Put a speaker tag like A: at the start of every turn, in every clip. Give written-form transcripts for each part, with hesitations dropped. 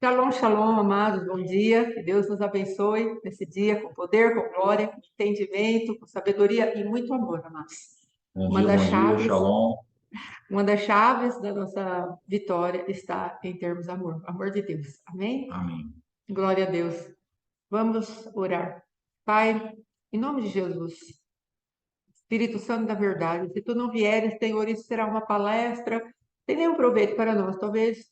A: Shalom, shalom, amados, bom dia. Que Deus nos abençoe nesse dia com poder, com glória, com entendimento, com sabedoria e muito amor, amados. Uma das
B: Bom dia,
A: chaves,
B: Shalom.
A: uma das chaves da nossa vitória está em termos amor, amor de Deus. Amém?
B: Amém.
A: Glória a Deus. Vamos orar. Pai, em nome de Jesus, Espírito Santo da verdade, se tu não vieres, Senhor, isso será uma palestra, sem nenhum proveito para nós. Talvez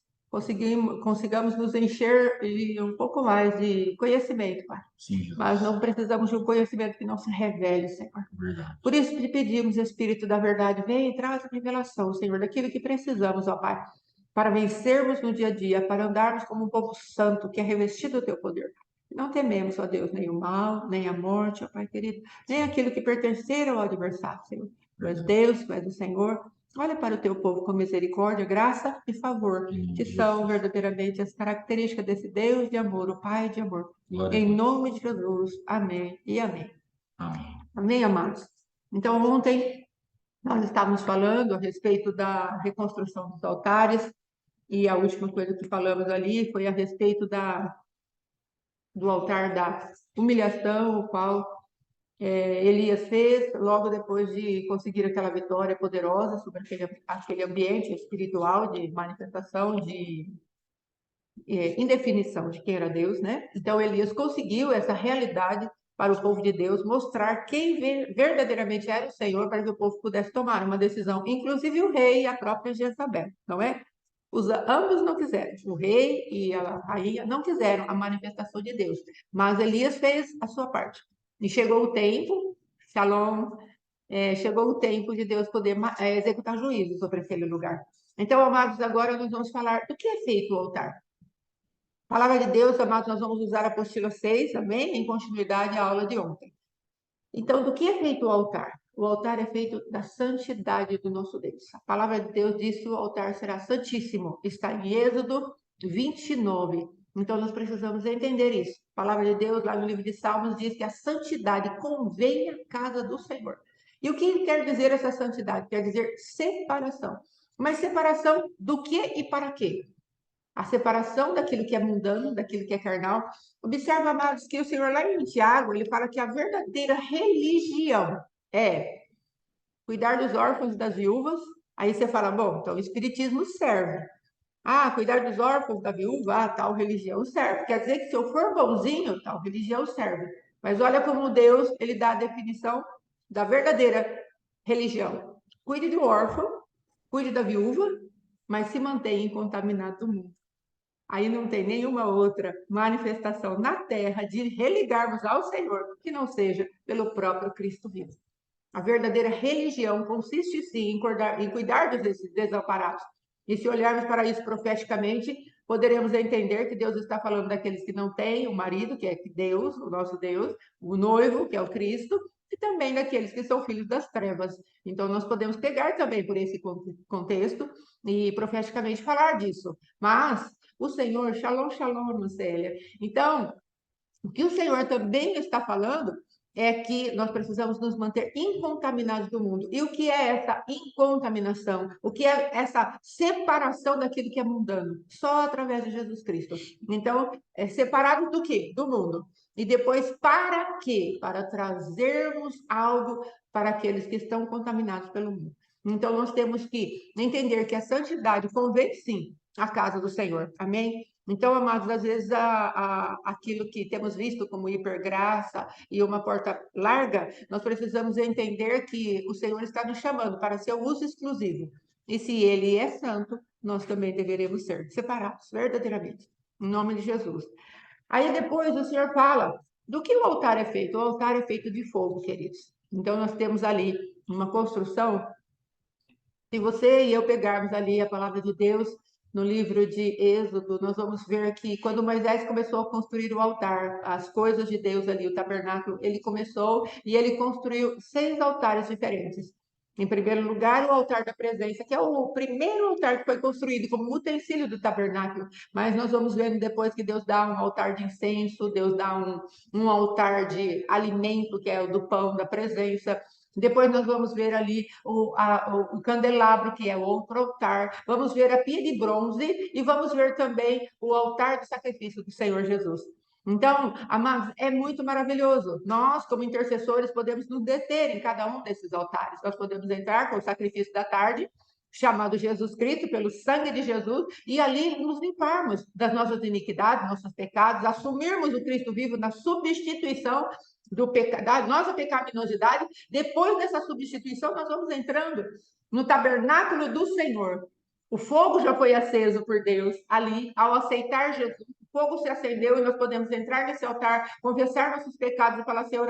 A: consigamos nos encher de um pouco mais de conhecimento, Pai.
B: Sim,
A: Mas
B: Jesus.
A: não precisamos de um conhecimento que não se revele, Senhor.
B: Verdade.
A: Por isso te pedimos, Espírito da verdade, vem e traz a revelação, Senhor, daquilo que precisamos, ó Pai, para vencermos no dia a dia, para andarmos como um povo santo que é revestido do teu poder. Não tememos, ó Deus, nem o mal, nem a morte, ó Pai querido, nem aquilo que pertencer ao adversário, Senhor. Tu és
B: Verdade.
A: Deus, tu és o Senhor. Olha para o teu povo com misericórdia, graça e favor,
B: Em nome
A: que
B: de
A: são
B: Jesus.
A: verdadeiramente as características desse Deus de amor, o Pai de amor.
B: Glória a
A: Em
B: Deus.
A: nome de Jesus. Amém e amém.
B: Amém.
A: Amém, amados? Então, ontem nós estávamos falando a respeito da reconstrução dos altares, e a última coisa que falamos ali foi a respeito do altar da humilhação, o qual Elias fez logo depois de conseguir aquela vitória poderosa sobre aquele ambiente espiritual de manifestação, de indefinição de quem era Deus, né? Então, Elias conseguiu essa realidade para o povo de Deus, mostrar quem verdadeiramente era o Senhor, para que o povo pudesse tomar uma decisão, inclusive o rei e a própria Jezabel, não é? Ambos não quiseram, o rei e a rainha não quiseram a manifestação de Deus, mas Elias fez a sua parte. E chegou o tempo, Shalom, chegou o tempo de Deus poder executar juízo sobre aquele lugar. Então, amados, agora nós vamos falar do que é feito o altar. Palavra de Deus, amados, nós vamos usar a apostila 6, amém? Em continuidade à aula de ontem. Então, do que é feito o altar? O altar é feito da santidade do nosso Deus. A palavra de Deus diz que o altar será santíssimo. Está em Êxodo 29. Então, nós precisamos entender isso. A palavra de Deus, lá no livro de Salmos, diz que a santidade convém à casa do Senhor. E o que quer dizer essa santidade? Quer dizer separação. Mas separação do que e para quê? A separação daquilo que é mundano, daquilo que é carnal. Observa, amados, que o Senhor lá em Tiago, ele fala que a verdadeira religião é cuidar dos órfãos e das viúvas. Aí você fala, bom, então o espiritismo serve. Ah, cuidar dos órfãos, da viúva, tal religião serve. Quer dizer que se eu for bonzinho, tal religião serve. Mas olha como Deus, ele dá a definição da verdadeira religião. Cuide do órfão, cuide da viúva, mas se mantenha incontaminado do mundo. Aí não tem nenhuma outra manifestação na terra de religarmos ao Senhor que não seja pelo próprio Cristo vivo. A verdadeira religião consiste sim em cuidar dos desamparados. E se olharmos para isso profeticamente, poderemos entender que Deus está falando daqueles que não têm o marido, que é Deus, o nosso Deus, o noivo, que é o Cristo, e também daqueles que são filhos das trevas. Então, nós podemos pegar também por esse contexto e profeticamente falar disso. Mas o Senhor, shalom, shalom, Célia. Então, o que o Senhor também está falando é que nós precisamos nos manter incontaminados do mundo. E o que é essa incontaminação? O que é essa separação daquilo que é mundano? Só através de Jesus Cristo. Então, é separado do quê? Do mundo. E depois, para quê? Para trazermos algo para aqueles que estão contaminados pelo mundo. Então, nós temos que entender que a santidade convém sim à casa do Senhor. Amém? Então, amados, às vezes aquilo que temos visto como hipergraça e uma porta larga, nós precisamos entender que o Senhor está nos chamando para seu uso exclusivo. E se Ele é santo, nós também deveremos ser separados, verdadeiramente, em nome de Jesus. Aí depois o Senhor fala do que o altar é feito. O altar é feito de fogo, queridos. Então, nós temos ali uma construção. Se você e eu pegarmos ali a palavra de Deus no livro de Êxodo, nós vamos ver que quando Moisés começou a construir o altar, as coisas de Deus ali, o tabernáculo, ele começou e ele construiu 6 altares diferentes. Em primeiro lugar, o altar da presença, que é o primeiro altar que foi construído como utensílio do tabernáculo. Mas nós vamos vendo depois que Deus dá um altar de incenso, Deus dá um altar de alimento, que é o do pão da presença. Depois nós vamos ver ali o candelabro, que é o outro altar. Vamos ver a pia de bronze e vamos ver também o altar do sacrifício do Senhor Jesus. Então, amados, é muito maravilhoso. Nós, como intercessores, podemos nos deter em cada um desses altares. Nós podemos entrar com o sacrifício da tarde, chamado Jesus Cristo, pelo sangue de Jesus, e ali nos limparmos das nossas iniquidades, nossos pecados, assumirmos o Cristo vivo na substituição da nossa pecaminosidade. Depois dessa substituição, nós vamos entrando no tabernáculo do Senhor. O fogo já foi aceso por Deus ali, ao aceitar Jesus. O fogo se acendeu e nós podemos entrar nesse altar, confessar nossos pecados e falar: Senhor,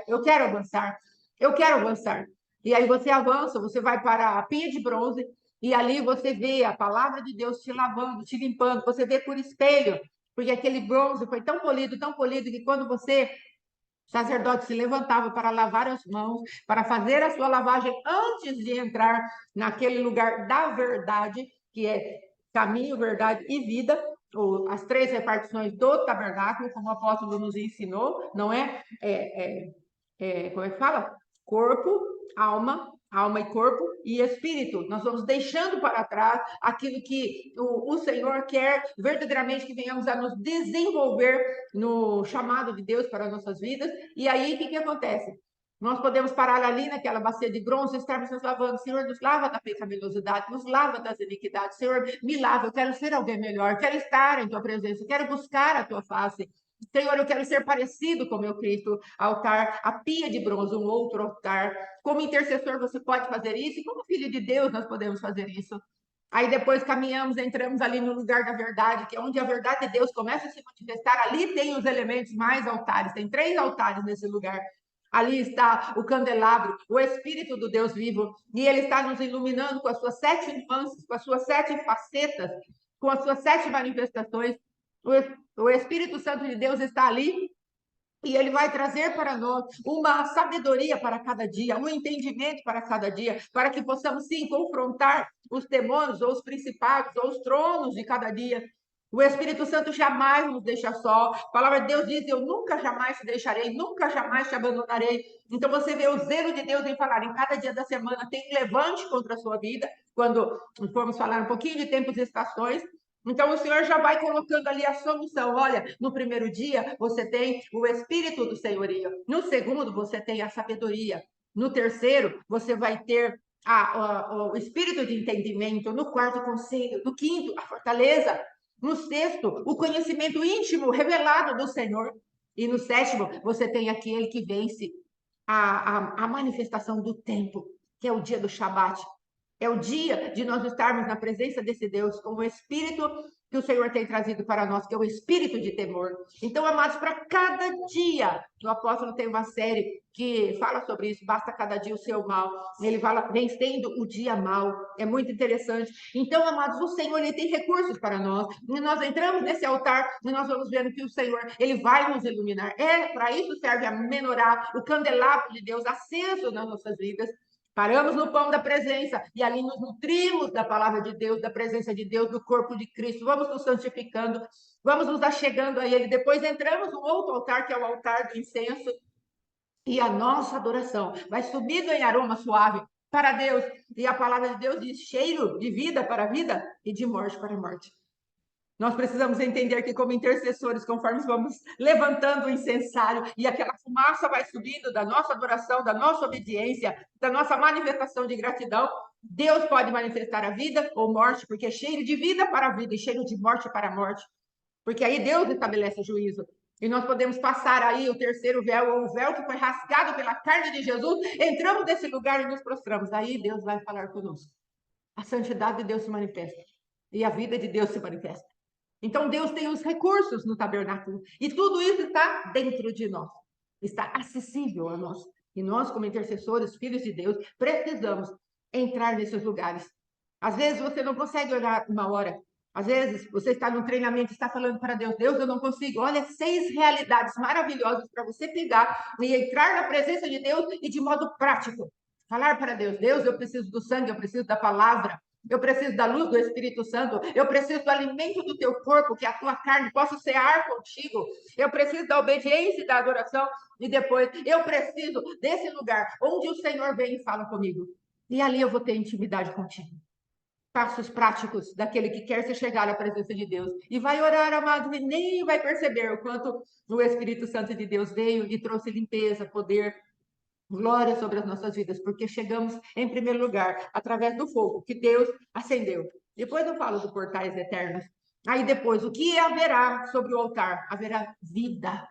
A: eu quero avançar, eu quero avançar. E aí você avança, você vai para a pia de bronze e ali você vê a palavra de Deus te lavando, te limpando. Você vê por espelho, porque aquele bronze foi tão polido, que quando você, sacerdote, se levantava para lavar as mãos, para fazer a sua lavagem antes de entrar naquele lugar da verdade, que é caminho, verdade e vida, ou as três repartições do tabernáculo, como o apóstolo nos ensinou, não é? Como é que fala? Corpo, alma e corpo e espírito. Nós vamos deixando para trás aquilo que o Senhor quer verdadeiramente que venhamos a nos desenvolver no chamado de Deus para nossas vidas. E aí, o que acontece? Nós podemos parar ali naquela bacia de bronze e estarmos nos lavando. Senhor, nos lava da pecaminosidade, nos lava das iniquidades. Senhor, me lava, eu quero ser alguém melhor, quero estar em tua presença, quero buscar a tua face. Senhor, eu quero ser parecido com o meu Cristo. Altar, a pia de bronze, um outro altar. Como intercessor, você pode fazer isso, e como filho de Deus, nós podemos fazer isso. Aí depois caminhamos, entramos ali no lugar da verdade, que é onde a verdade de Deus começa a se manifestar. Ali tem os elementos mais altares, tem 3 altares nesse lugar. Ali está o candelabro, o Espírito do Deus vivo, e ele está nos iluminando com as suas 7 nuances, com as suas 7 facetas, com as suas 7 manifestações. O Espírito Santo de Deus está ali e ele vai trazer para nós uma sabedoria para cada dia, um entendimento para cada dia, para que possamos, sim, confrontar os demônios, ou os principados, ou os tronos de cada dia. O Espírito Santo jamais nos deixa só. A palavra de Deus diz: eu nunca jamais te deixarei, nunca jamais te abandonarei. Então você vê o zelo de Deus em falar, em cada dia da semana tem um levante contra a sua vida, quando formos falar um pouquinho de tempos e estações. Então, o Senhor já vai colocando ali a solução. Olha, no primeiro dia, você tem o espírito do senhorio. No segundo, você tem a sabedoria. No terceiro, você vai ter o espírito de entendimento. No quarto, o conselho. No quinto, a fortaleza. No sexto, o conhecimento íntimo revelado do Senhor. E no sétimo, você tem aquele que vence a manifestação do tempo, que é o dia do Shabat. É o dia de nós estarmos na presença desse Deus com o Espírito que o Senhor tem trazido para nós, que é o Espírito de temor. Então, amados, para cada dia, o apóstolo tem uma série que fala sobre isso, basta cada dia o seu mal. Ele fala, vencendo o dia mal. É muito interessante. Então, amados, o Senhor, ele tem recursos para nós. E nós entramos nesse altar e nós vamos vendo que o Senhor, ele vai nos iluminar. Para isso serve a menorá, o candelabro de Deus aceso nas nossas vidas. Paramos no pão da presença e ali nos nutrimos da palavra de Deus, da presença de Deus, do corpo de Cristo. Vamos nos santificando, vamos nos achegando a Ele. Depois entramos no outro altar, que é o altar do incenso, e a nossa adoração vai subindo em aroma suave para Deus. E a palavra de Deus diz: cheiro de vida para a vida e de morte para a morte. Nós precisamos entender que, como intercessores, conforme vamos levantando o incensário e aquela fumaça vai subindo da nossa adoração, da nossa obediência, da nossa manifestação de gratidão, Deus pode manifestar a vida ou morte, porque é cheiro de vida para a vida e cheiro de morte para a morte. Porque aí Deus estabelece o juízo. E nós podemos passar aí o terceiro véu, ou o véu que foi rasgado pela carne de Jesus, entramos nesse lugar e nos prostramos. Aí Deus vai falar conosco. A santidade de Deus se manifesta. E a vida de Deus se manifesta. Então, Deus tem os recursos no tabernáculo. E tudo isso está dentro de nós. Está acessível a nós. E nós, como intercessores, filhos de Deus, precisamos entrar nesses lugares. Às vezes, você não consegue orar uma hora. Às vezes, você está no treinamento e está falando para Deus: Deus, eu não consigo. Olha, 6 realidades maravilhosas para você pegar e entrar na presença de Deus e de modo prático. Falar para Deus: Deus, eu preciso do sangue, eu preciso da palavra. Eu preciso da luz do Espírito Santo. Eu preciso do alimento do teu corpo, que é a tua carne possa cear contigo. Eu preciso da obediência e da adoração. E depois, eu preciso desse lugar onde o Senhor vem e fala comigo. E ali eu vou ter intimidade contigo. Passos práticos daquele que quer se chegar à presença de Deus. E vai orar, amado, e nem vai perceber o quanto o Espírito Santo de Deus veio e trouxe limpeza, poder, glória sobre as nossas vidas, porque chegamos, em primeiro lugar, através do fogo que Deus acendeu. Depois eu falo dos portais eternos. Aí depois, o que haverá sobre o altar? Haverá vida. A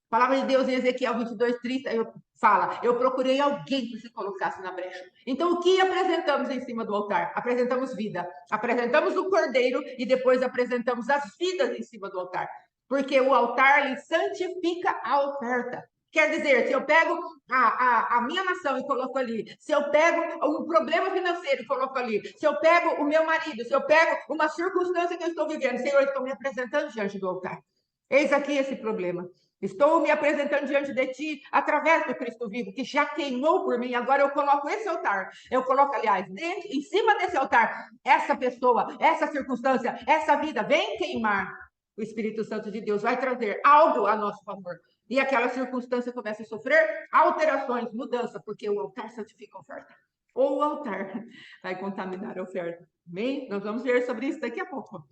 A: palavra de Deus em Ezequiel 22:30 fala, eu procurei alguém que se colocasse na brecha. Então, o que apresentamos em cima do altar? Apresentamos vida. Apresentamos o cordeiro e depois apresentamos as vidas em cima do altar. Porque o altar, ele santifica a oferta. Quer dizer, se eu pego a minha nação e coloco ali, se eu pego um problema financeiro e coloco ali, se eu pego o meu marido, se eu pego uma circunstância que eu estou vivendo, Senhor, eu estou me apresentando diante do altar. Eis aqui esse problema. Estou me apresentando diante de ti através do Cristo vivo, que já queimou por mim. Agora eu coloco esse altar. Eu coloco, aliás, dentro, em cima desse altar, essa pessoa, essa circunstância, essa vida. Vem queimar. O Espírito Santo de Deus vai trazer algo a nosso favor. E aquela circunstância começa a sofrer alterações, mudança, porque o altar santifica a oferta. Ou o altar vai contaminar a oferta. Bem, nós vamos ver sobre isso daqui a pouco.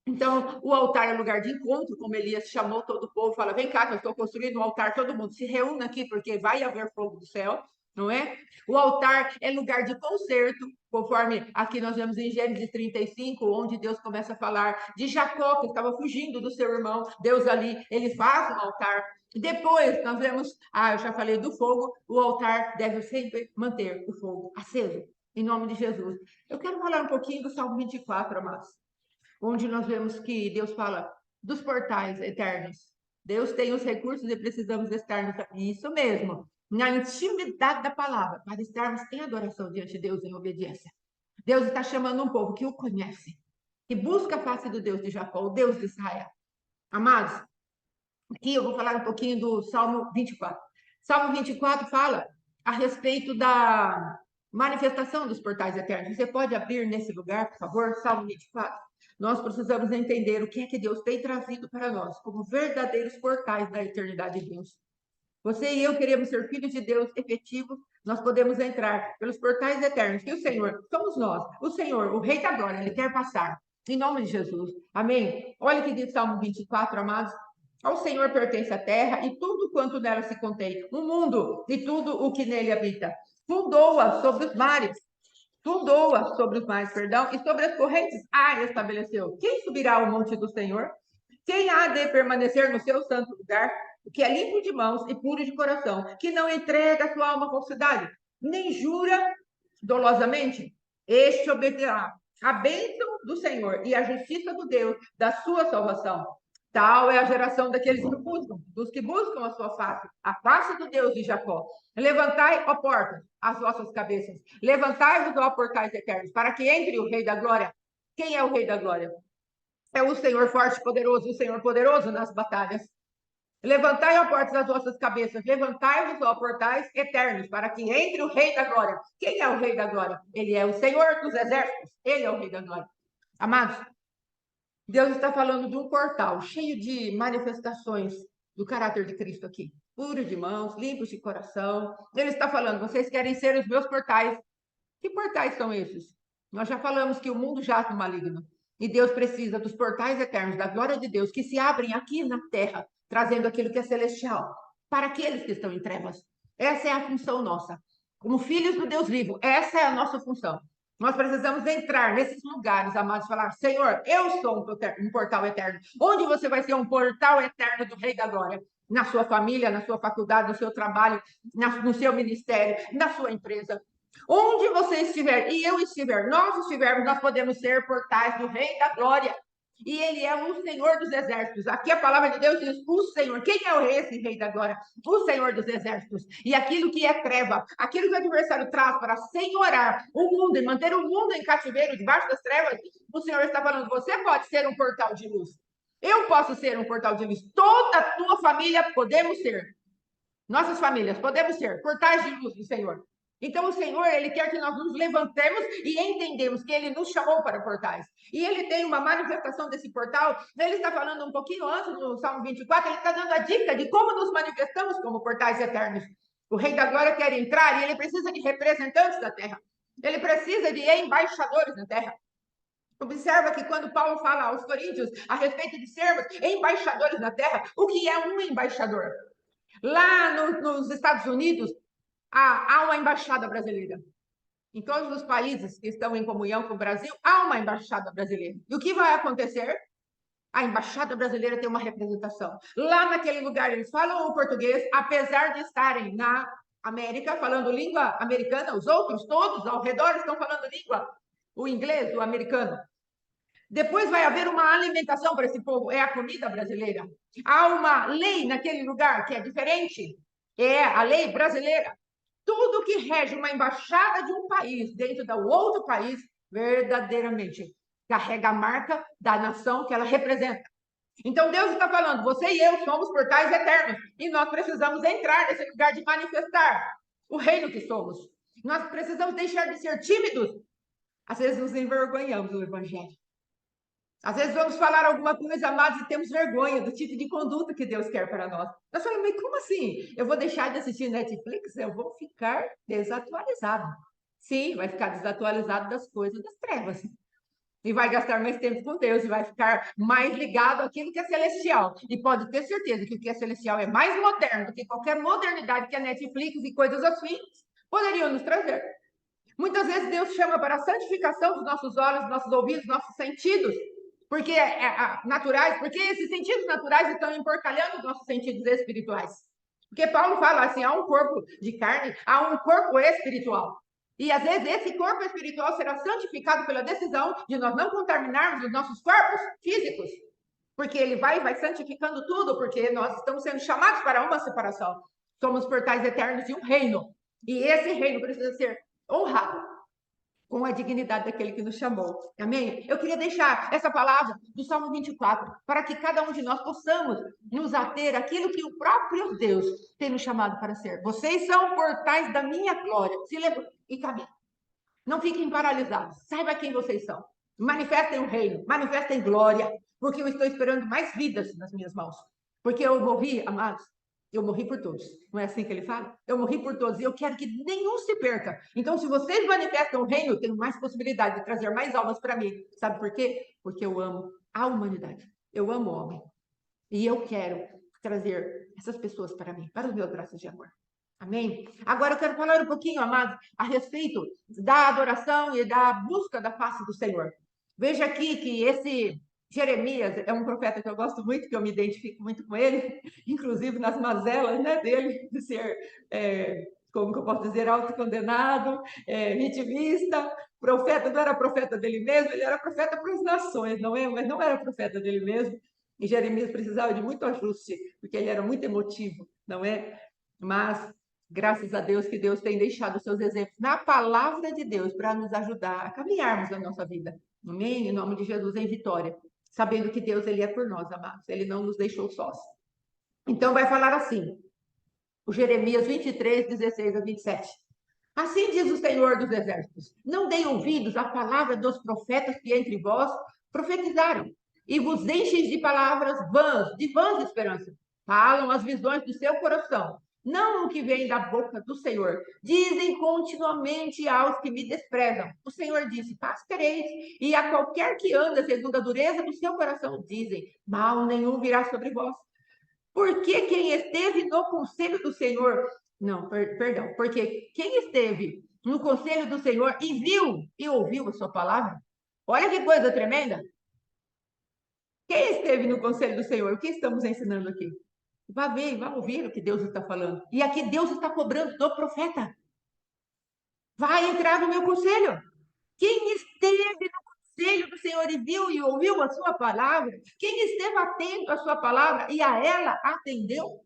A: Então, o altar é lugar de encontro, como Elias chamou todo o povo, fala, vem cá, que eu estou construindo um altar, todo mundo se reúna aqui, porque vai haver fogo do céu, não é? O altar é lugar de conserto, conforme aqui nós vemos em Gênesis 35, onde Deus começa a falar de Jacó, que estava fugindo do seu irmão, Deus ali, ele faz um altar. Depois, nós vemos, eu já falei do fogo, o altar deve sempre manter o fogo aceso, em nome de Jesus. Eu quero falar um pouquinho do Salmo 24, amados, onde nós vemos que Deus fala dos portais eternos. Deus tem os recursos e precisamos estar isso mesmo, na intimidade da palavra, para estarmos em adoração diante de Deus, em obediência. Deus está chamando um povo que o conhece, que busca a face do Deus de Jacó, o Deus de Israel. Amados, aqui eu vou falar um pouquinho do Salmo 24. Salmo 24 fala a respeito da manifestação dos portais eternos. Você pode abrir nesse lugar, por favor, Salmo 24? Nós precisamos entender o que é que Deus tem trazido para nós, como verdadeiros portais da eternidade de Deus. Você e eu queremos ser filhos de Deus efetivos, nós podemos entrar pelos portais eternos, que o Senhor, somos nós, o Senhor, o Rei da Glória, Ele quer passar, em nome de Jesus. Amém? Olha o que diz Salmo 24, amados. Ao Senhor pertence a terra e tudo quanto nela se contém, o mundo e tudo o que nele habita. Fundou-a sobre os mares, fundou-a sobre os mares, perdão, e sobre as correntes a estabeleceu. Quem subirá ao monte do Senhor? Quem há de permanecer no seu santo lugar? O que é limpo de mãos e puro de coração, que não entrega a sua alma à falsidade, nem jura dolosamente, este obedecerá a bênção do Senhor e a justiça do Deus da sua salvação. Tal é a geração daqueles que buscam, dos que buscam a face do Deus de Jacó. Levantai, ó portas, as vossas cabeças. Levantai-vos, ó portais eternos, para que entre o Rei da Glória. Quem é o Rei da Glória? É o Senhor forte e poderoso, o Senhor poderoso nas batalhas. Levantai, ó portas, as vossas cabeças. Levantai-vos, ó portais eternos, para que entre o Rei da Glória. Quem é o Rei da Glória? Ele é o Senhor dos exércitos. Ele é o Rei da Glória. Amados, Deus está falando de um portal cheio de manifestações do caráter de Cristo aqui. Puro de mãos, limpos de coração. Ele está falando, vocês querem ser os meus portais. Que portais são esses? Nós já falamos que o mundo jaz no maligno. E Deus precisa dos portais eternos, da glória de Deus, que se abrem aqui na terra, trazendo aquilo que é celestial, para aqueles que estão em trevas. Essa é a função nossa. Como filhos do Deus vivo, essa é a nossa função. Nós precisamos entrar nesses lugares, amados, falar, Senhor, eu sou um portal eterno. Onde você vai ser um portal eterno do Rei da Glória? Na sua família, na sua faculdade, no seu trabalho, no seu ministério, na sua empresa. Onde você estiver e eu estiver, nós estivermos, nós podemos ser portais do Rei da Glória. E ele é o Senhor dos exércitos. Aqui a palavra de Deus diz, o Senhor. Quem é esse Rei da Glória? O Senhor dos exércitos. E aquilo que é treva, aquilo que o adversário traz para senhorar o mundo e manter o mundo em cativeiro, debaixo das trevas, o Senhor está falando, você pode ser um portal de luz. Eu posso ser um portal de luz. Toda a tua família podemos ser. Nossas famílias podemos ser portais de luz do Senhor. Então, o Senhor, Ele quer que nós nos levantemos e entendemos que Ele nos chamou para portais. E Ele tem uma manifestação desse portal. Ele está falando um pouquinho antes, no Salmo 24, Ele está dando a dica de como nos manifestamos como portais eternos. O Rei da Glória quer entrar e Ele precisa de representantes da terra. Ele precisa de embaixadores na terra. Observa que quando Paulo fala aos coríntios a respeito de sermos embaixadores na terra, o que é um embaixador? Lá nos Estados Unidos, há uma embaixada brasileira. Em todos os países que estão em comunhão com o Brasil, há uma embaixada brasileira. E o que vai acontecer? A embaixada brasileira tem uma representação. Lá naquele lugar, eles falam o português, apesar de estarem na América, falando língua americana, os outros todos ao redor estão falando língua, o inglês, o americano. Depois vai haver uma alimentação para esse povo, é a comida brasileira. Há uma lei naquele lugar que é diferente, é a lei brasileira. Tudo que rege uma embaixada de um país dentro do outro país, verdadeiramente carrega a marca da nação que ela representa. Então Deus está falando, você e eu somos portais eternos e nós precisamos entrar nesse lugar de manifestar o reino que somos. Nós precisamos deixar de ser tímidos. Às vezes nos envergonhamos do evangelho. Às vezes vamos falar alguma coisa, amados, e temos vergonha do tipo de conduta que Deus quer para nós. Nós falamos, mas como assim? Eu vou deixar de assistir Netflix? Eu vou ficar desatualizado. Sim, vai ficar desatualizado das coisas das trevas. E vai gastar mais tempo com Deus, e vai ficar mais ligado àquilo que é celestial. E pode ter certeza que o que é celestial é mais moderno do que qualquer modernidade que a Netflix e coisas assim poderiam nos trazer. Muitas vezes Deus chama para a santificação dos nossos olhos, dos nossos ouvidos, dos nossos sentidos, porque naturais, porque esses sentidos naturais estão emporcalhando os nossos sentidos espirituais. Porque Paulo fala assim, há um corpo de carne, há um corpo espiritual. E às vezes esse corpo espiritual será santificado pela decisão de nós não contaminarmos os nossos corpos físicos. Porque ele vai santificando tudo, porque nós estamos sendo chamados para uma separação. Somos portais eternos de um reino. E esse reino precisa ser honrado com a dignidade daquele que nos chamou. Amém? Eu queria deixar essa palavra do Salmo 24 para que cada um de nós possamos nos ater àquilo que o próprio Deus tem nos chamado para ser. Vocês são portais da minha glória. Se lembra? E caminhem. Não fiquem paralisados. Saiba quem vocês são. Manifestem o reino, manifestem glória, porque eu estou esperando mais vidas nas minhas mãos. Porque eu morri, amados, eu morri por todos. Não é assim que ele fala? Eu morri por todos e eu quero que nenhum se perca. Então, se vocês manifestam o reino, eu tenho mais possibilidade de trazer mais almas para mim. Sabe por quê? Porque eu amo a humanidade. Eu amo o homem. E eu quero trazer essas pessoas para mim, para os meus braços de amor. Amém? Agora eu quero falar um pouquinho, amados, a respeito da adoração e da busca da face do Senhor. Veja aqui que esse Jeremias é um profeta que eu gosto muito, que eu me identifico muito com ele, inclusive nas mazelas, né, dele, de ser, como que eu posso dizer, autocondenado, vitimista. Profeta, não era profeta dele mesmo, ele era profeta para as nações, não é? Mas não era profeta dele mesmo. E Jeremias precisava de muito ajuste, porque ele era muito emotivo, não é? Mas graças a Deus que Deus tem deixado os seus exemplos na palavra de Deus para nos ajudar a caminharmos na nossa vida. Amém? Em nome de Jesus, em vitória. Sabendo que Deus, Ele é por nós, amados. Ele não nos deixou sós. Então, vai falar assim. O Jeremias 23, 16 a 27. Assim diz o Senhor dos Exércitos: não deem ouvidos à palavra dos profetas que entre vós profetizaram, e vos enchem de palavras vãs, de vãs esperanças. Falam as visões do seu coração, não o que vem da boca do Senhor. Dizem continuamente aos que me desprezam. O Senhor disse: paz tereis, e a qualquer que anda segundo a dureza do seu coração, dizem: mal nenhum virá sobre vós. Porque quem esteve no conselho do Senhor, não, perdão, porque quem esteve no conselho do Senhor e viu e ouviu a sua palavra, olha que coisa tremenda. Quem esteve no conselho do Senhor? O que estamos ensinando aqui? Vá ver, vá ouvir o que Deus está falando. E aqui Deus está cobrando do profeta. Vai entrar no meu conselho. Quem esteve no conselho do Senhor e viu e ouviu a sua palavra, quem esteve atento à sua palavra e a ela atendeu.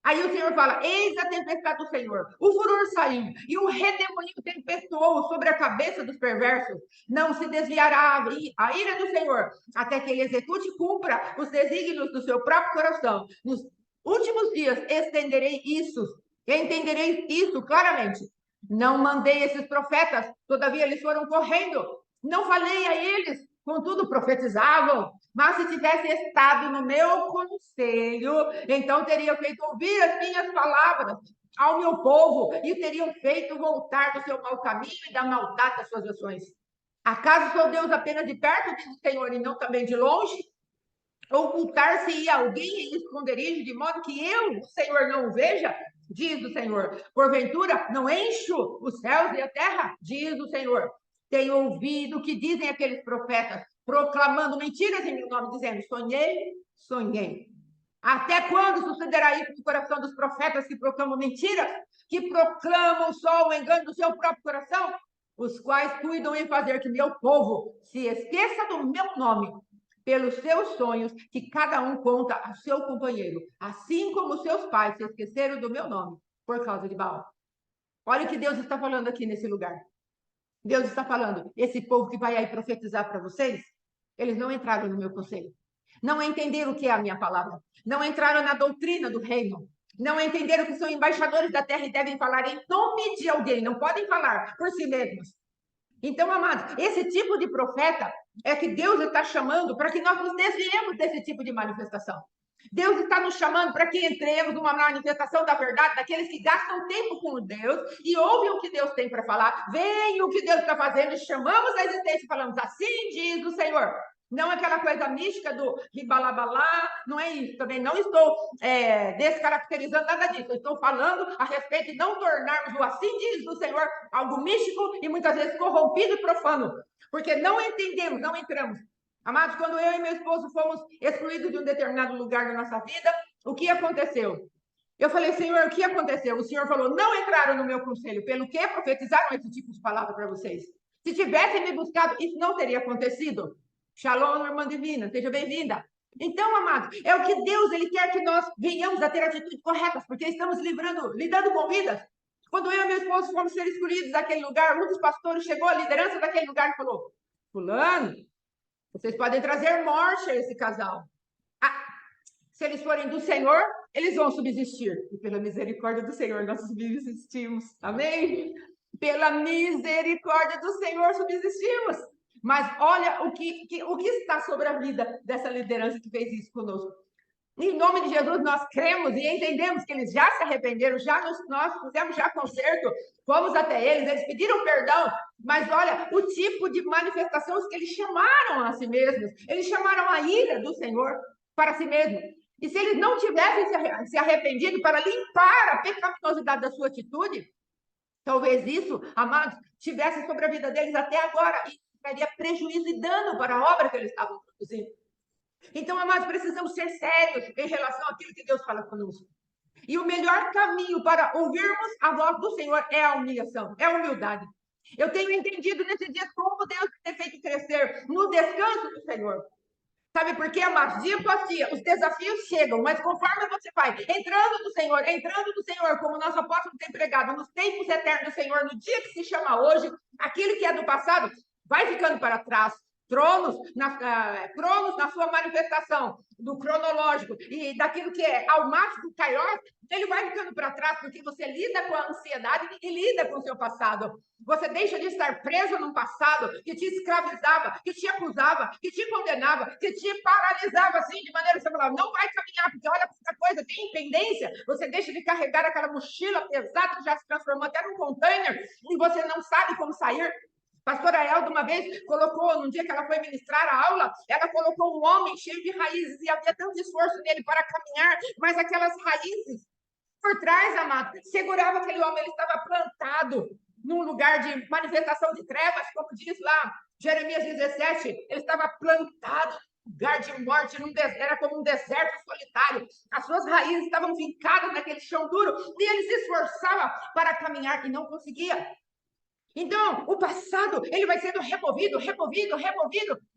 A: Aí o Senhor fala: eis a tempestade do Senhor, o furor saiu, e o redemoinho tempestuou sobre a cabeça dos perversos. Não se desviará a ira do Senhor, até que ele execute e cumpra os desígnios do seu próprio coração. Nos últimos dias estenderei isso, entendereis isso claramente. Não mandei esses profetas, todavia eles foram correndo. Não falei a eles, contudo profetizavam. Mas se tivesse estado no meu conselho, então teriam feito ouvir as minhas palavras ao meu povo e teriam feito voltar do seu mau caminho e da maldade das suas ações. Acaso sou Deus apenas de perto, diz o Senhor, e não também de longe? Ocultar-se-ia alguém em esconderijo, de modo que eu, o Senhor, não o veja? Diz o Senhor. Porventura, não encho os céus e a terra? Diz o Senhor. Tenho ouvido o que dizem aqueles profetas, proclamando mentiras em meu nome, dizendo: sonhei, sonhei. Até quando sucederá isso no coração dos profetas que proclamam mentiras, que proclamam só o engano do seu próprio coração? Os quais cuidam em fazer que meu povo se esqueça do meu nome, pelos seus sonhos que cada um conta a seu companheiro, assim como seus pais se esqueceram do meu nome por causa de Baal. Olha o que Deus está falando aqui nesse lugar. Deus está falando, esse povo que vai aí profetizar para vocês, eles não entraram no meu conselho. Não entenderam o que é a minha palavra. Não entraram na doutrina do reino. Não entenderam que são embaixadores da terra e devem falar em nome de alguém. Não podem falar por si mesmos. Então, amados, esse tipo de profeta é que Deus está chamando para que nós nos desviemos desse tipo de manifestação. Deus está nos chamando para que entremos numa manifestação da verdade, daqueles que gastam tempo com Deus e ouvem o que Deus tem para falar, veem o que Deus está fazendo e chamamos a existência e falamos: assim diz o Senhor. Não aquela coisa mística do ribalabalá, não é isso. Também não estou descaracterizando nada disso. Eu estou falando a respeito de não tornarmos o assim diz do Senhor algo místico e muitas vezes corrompido e profano. Porque não entendemos, não entramos. Amados, quando eu e meu esposo fomos excluídos de um determinado lugar da nossa vida, o que aconteceu? Eu falei: Senhor, o que aconteceu? O Senhor falou: não entraram no meu conselho. Pelo que profetizaram esse tipo de palavra para vocês? Se tivessem me buscado, isso não teria acontecido. Shalom, irmã divina, seja bem-vinda. Então, amados, é o que Deus ele quer que nós venhamos a ter atitudes corretas, porque estamos lidando com vidas. Quando eu e meu esposo fomos ser escolhidos daquele lugar, um dos pastores chegou à liderança daquele lugar e falou: fulano, vocês podem trazer morte a esse casal. Ah, se eles forem do Senhor, eles vão subsistir. E pela misericórdia do Senhor, nós subsistimos. Amém? Pela misericórdia do Senhor, subsistimos. Mas olha o que está sobre a vida dessa liderança que fez isso conosco. Em nome de Jesus, nós cremos e entendemos que eles já se arrependeram, nós fizemos já conserto, fomos até eles pediram perdão, mas olha o tipo de manifestações que eles chamaram a si mesmos, eles chamaram a ira do Senhor para si mesmos. E se eles não tivessem se arrependido para limpar a pecaminosidade da sua atitude, talvez isso, amados, tivesse sobre a vida deles até agora e traria prejuízo e dano para a obra que eles estavam produzindo. Então, amados, precisamos ser sérios em relação àquilo que Deus fala conosco. E o melhor caminho para ouvirmos a voz do Senhor é a humilhação, é a humildade. Eu tenho entendido nesses dias como Deus tem feito crescer no descanso do Senhor. Sabe por quê, amados? Dia após dia, os desafios chegam, mas conforme você vai entrando do Senhor, como o nosso apóstolo tem pregado, nos tempos eternos do Senhor, no dia que se chama hoje, aquilo que é do passado vai ficando para trás. Cronos na sua manifestação do cronológico e daquilo que é almático, kairos, ele vai ficando para trás porque você lida com a ansiedade e lida com o seu passado. Você deixa de estar preso num passado que te escravizava, que te acusava, que te condenava, que te paralisava assim, de maneira que você falava: não vai caminhar, porque olha essa coisa, tem impendência. Você deixa de carregar aquela mochila pesada que já se transformou até num container e você não sabe como sair. Pastora Elda, uma vez, colocou, num dia que ela foi ministrar a aula, ela colocou um homem cheio de raízes e havia tanto esforço nele para caminhar, mas aquelas raízes por trás, amado, segurava aquele homem, ele estava plantado num lugar de manifestação de trevas, como diz lá Jeremias 17, ele estava plantado num lugar de morte, era como um deserto solitário, as suas raízes estavam fincadas naquele chão duro, e ele se esforçava para caminhar e não conseguia. Então, o passado, ele vai sendo removido,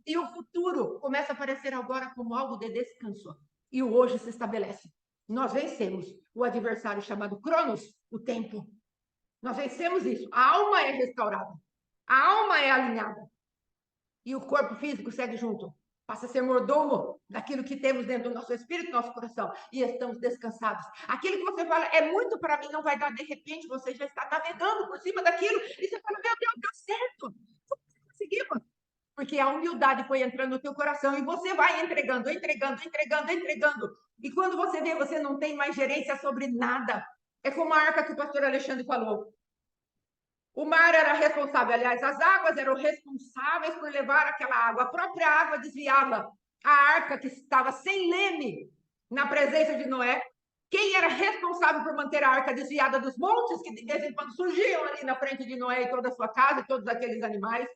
A: e o futuro começa a aparecer agora como algo de descanso. E o hoje se estabelece. Nós vencemos o adversário chamado Cronos, o tempo. Nós vencemos isso. A alma é restaurada. A alma é alinhada. E o corpo físico segue junto. Passa a ser mordomo daquilo que temos dentro do nosso espírito, do nosso coração, e estamos descansados. Aquilo que você fala é muito para mim, não vai dar, de repente você já está navegando por cima daquilo, e você fala, meu Deus, deu certo, conseguimos. Porque a humildade foi entrando no teu coração, e você vai entregando, entregando, entregando, entregando. E quando você vê, você não tem mais gerência sobre nada. É como a arca que o pastor Alexandre falou. O mar era responsável, aliás, as águas eram responsáveis por levar aquela água. A própria água desviava a arca que estava sem leme na presença de Noé. Quem era responsável por manter a arca desviada dos montes que de vez em quando surgiam ali na frente de Noé e toda a sua casa e todos aqueles animais?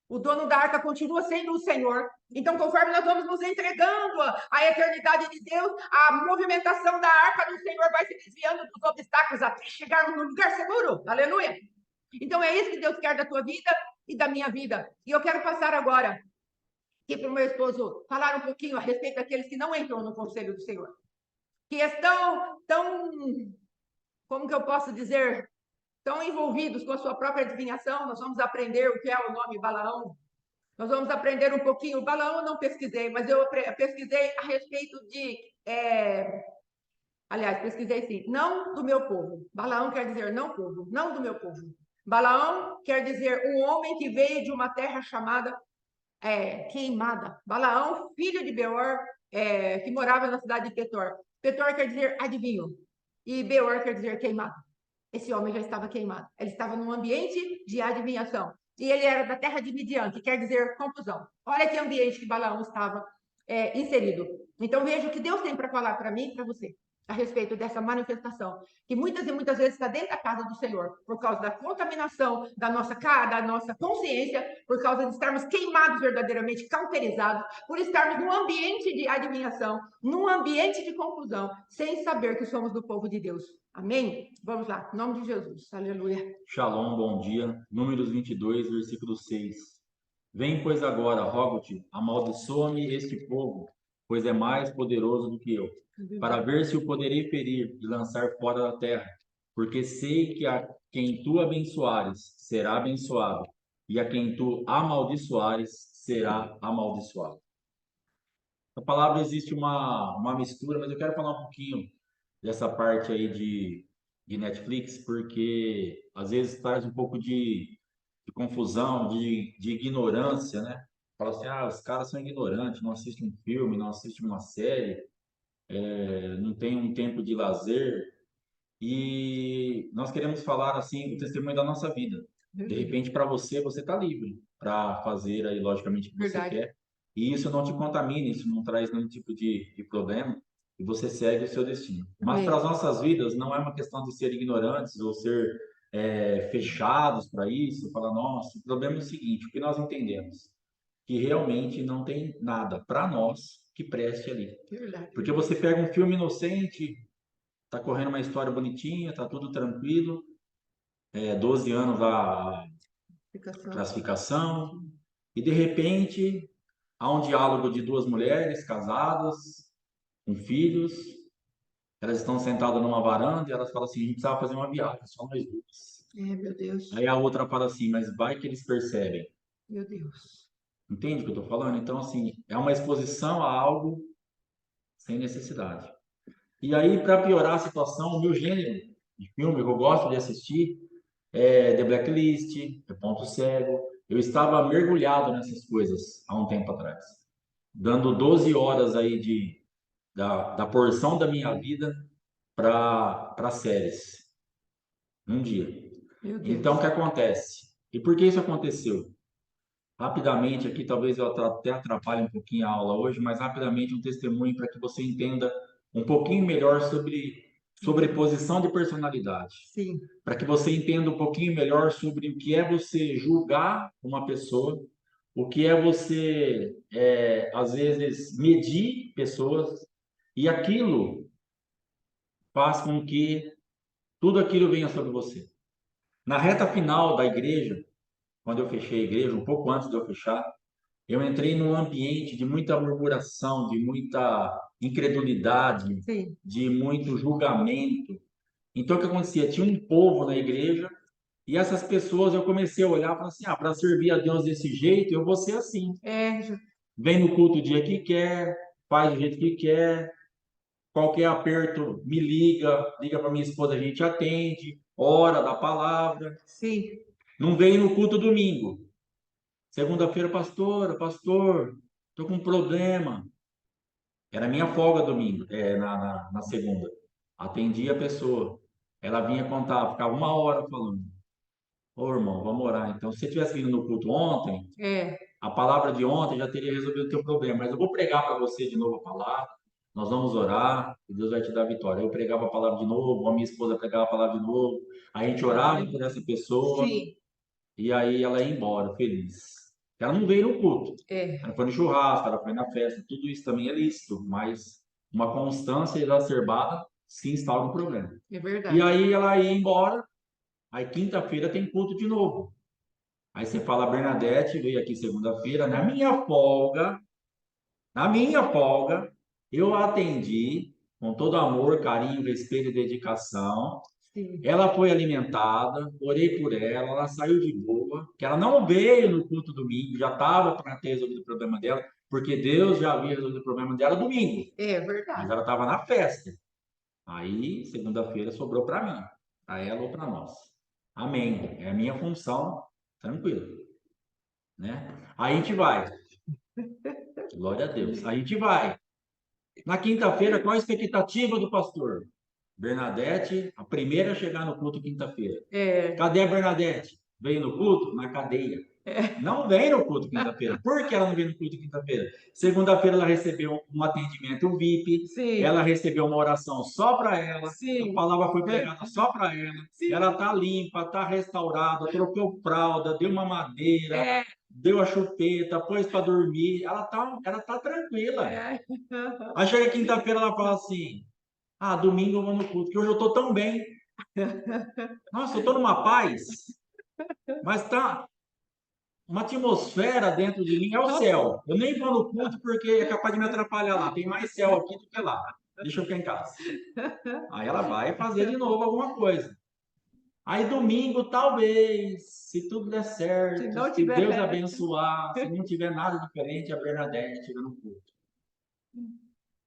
A: O dono da arca continua sendo o Senhor. Então, conforme nós vamos nos entregando à eternidade de Deus, a movimentação da arca do Senhor vai se desviando dos obstáculos até chegarmos no lugar seguro. Aleluia! Então, é isso que Deus quer da tua vida e da minha vida. E eu quero passar agora aqui para o meu esposo falar um pouquinho a respeito daqueles que não entram no conselho do Senhor. Que estão tão, como que eu posso dizer, tão envolvidos com a sua própria adivinhação. Nós vamos aprender o que é o nome Balaão. Nós vamos aprender um pouquinho. Balaão eu não pesquisei, mas eu pesquisei a respeito de... Aliás, pesquisei sim. Não do meu povo. Balaão quer dizer não povo, não do meu povo. Balaão quer dizer um homem que veio de uma terra chamada queimada. Balaão, filho de Beor, que morava na cidade de Petor. Petor quer dizer adivinho. E Beor quer dizer queimado. Esse homem já estava queimado. Ele estava num ambiente de adivinhação. E ele era da terra de Midian, que quer dizer confusão. Olha que ambiente que Balaão estava inserido. Então veja o que Deus tem para falar para mim e para você a respeito dessa manifestação, que muitas e muitas vezes está dentro da casa do Senhor, por causa da contaminação da nossa consciência, por causa de estarmos queimados verdadeiramente, cauterizados, por estarmos num ambiente de adivinhação, num ambiente de confusão, sem saber que somos do povo de Deus. Amém? Vamos lá, em nome de Jesus. Aleluia.
B: Shalom, bom dia. Números 22, versículo 6. Vem, pois, agora, rogo-te, amaldiçoa-me este povo, pois é mais poderoso do que eu, para ver se o poderei ferir e lançar fora da terra, porque sei que a quem tu abençoares será abençoado, e a quem tu amaldiçoares será amaldiçoado. A palavra existe uma mistura, mas eu quero falar um pouquinho dessa parte aí de Netflix, porque às vezes traz um pouco de confusão, de ignorância, né? Fala assim, os caras são ignorantes, não assistem um filme, não assistem uma série, não tem um tempo de lazer. E nós queremos falar assim o testemunho da nossa vida. De repente, para você, você está livre para fazer aí, logicamente, o que você quer. E isso não te contamina, isso não traz nenhum tipo de problema. E você segue o seu destino. Mas para as nossas vidas, não é uma questão de ser ignorantes ou ser fechados para isso. Falar, nossa, o problema é o seguinte: o que nós entendemos? Que realmente não tem nada para nós que preste ali. Porque você pega um filme inocente, tá correndo uma história bonitinha, tá tudo tranquilo, 12 anos a classificação, e de repente há um diálogo de duas mulheres casadas, com filhos, elas estão sentadas numa varanda e elas falam assim, a gente precisava fazer uma viagem, só nós duas.
A: Meu Deus.
B: Aí a outra fala assim, mas vai que eles percebem.
A: Meu Deus.
B: Entende o que eu estou falando? Então, assim, é uma exposição a algo sem necessidade. E aí, para piorar a situação, o meu gênero de filme que eu gosto de assistir The Blacklist, Ponto Cego. Eu estava mergulhado nessas coisas há um tempo atrás, dando 12 horas aí da porção da minha vida para séries, num dia. Então, o que acontece? E por que isso aconteceu? Rapidamente, aqui talvez eu até atrapalhe um pouquinho a aula hoje, mas rapidamente um testemunho para que você entenda um pouquinho melhor sobre sobreposição de personalidade.
A: Sim.
B: Para que você entenda um pouquinho melhor sobre o que é você julgar uma pessoa, o que é você, às vezes, medir pessoas, e aquilo faz com que tudo aquilo venha sobre você. Na reta final da igreja, quando eu fechei a igreja, um pouco antes de eu fechar, eu entrei num ambiente de muita murmuração, de muita incredulidade,
A: Sim.
B: de muito julgamento. Então, o que acontecia? Tinha um povo na igreja e essas pessoas eu comecei a olhar e falar assim: para servir a Deus desse jeito, eu vou ser assim. vem no culto o dia que quer, faz do jeito que quer, qualquer aperto me liga, liga para minha esposa, a gente atende, ora da palavra.
A: Sim.
B: Não vem no culto domingo. Segunda-feira, pastor, tô com um problema. Era minha folga domingo, na segunda. Atendi a pessoa. Ela vinha contar, ficava uma hora falando. Ô, irmão, vamos orar. Então, se você tivesse vindo no culto ontem,
A: É,
B: a palavra de ontem já teria resolvido o teu problema. Mas eu vou pregar para você de novo a palavra. Nós vamos orar e Deus vai te dar vitória. Eu pregava a palavra de novo, a minha esposa pregava a palavra de novo. A gente orava por essa pessoa
A: sim,
B: e aí ela ia embora, feliz. Ela não veio no culto.
A: é,
B: Ela foi no churrasco, ela foi na festa. Tudo isso também é lícito, mas uma constância exacerbada se instala um problema.
A: é
B: E
A: verdade.
B: aí ela ia embora. Aí quinta-feira tem culto de novo. Aí você fala, Bernadette veio aqui segunda-feira, na minha folga, eu a atendi com todo amor, carinho, respeito e dedicação.
A: Sim.
B: Ela foi alimentada, orei por ela, ela saiu de boa, que ela não veio no culto domingo, já estava para ter resolvido o problema dela, porque Deus já havia resolvido o problema dela domingo,
A: É
B: mas
A: verdade.
B: ela estava na festa. Aí, segunda-feira, sobrou para mim, para ela ou para nós. Amém. É a minha função, tranquilo, né? Aí a gente vai. Glória a Deus. Aí a gente vai. Na quinta-feira, qual a expectativa do pastor? Bernadette, a primeira a chegar no culto quinta-feira.
A: É,
B: Cadê a Bernadette? Veio no culto? Na cadeia.
A: é,
B: Não vem no culto quinta-feira. Por que ela não veio no culto quinta-feira? Segunda-feira ela recebeu um atendimento VIP,
A: sim,
B: ela recebeu uma oração só para ela, a
A: sim,
B: palavra foi pregada só para ela,
A: sim,
B: ela tá limpa, tá restaurada, trocou fralda, deu uma madeira,
A: é,
B: deu a chupeta, pôs para dormir, ela tá tranquila.
A: é.
B: Aí chega quinta-feira ela fala assim: "Ah, domingo eu vou no culto, que hoje eu tô tão bem. Nossa, eu tô numa paz, mas tá uma atmosfera dentro de mim, é o céu. Eu nem vou no culto porque é capaz de me atrapalhar lá. Tem mais céu aqui do que lá. Deixa eu ficar em casa." Aí ela vai fazer de novo alguma coisa. Aí domingo, talvez, se tudo der
A: Se
B: certo,
A: não
B: se Deus
A: tiver.
B: abençoar, se não tiver nada diferente, a Bernadette chega no culto.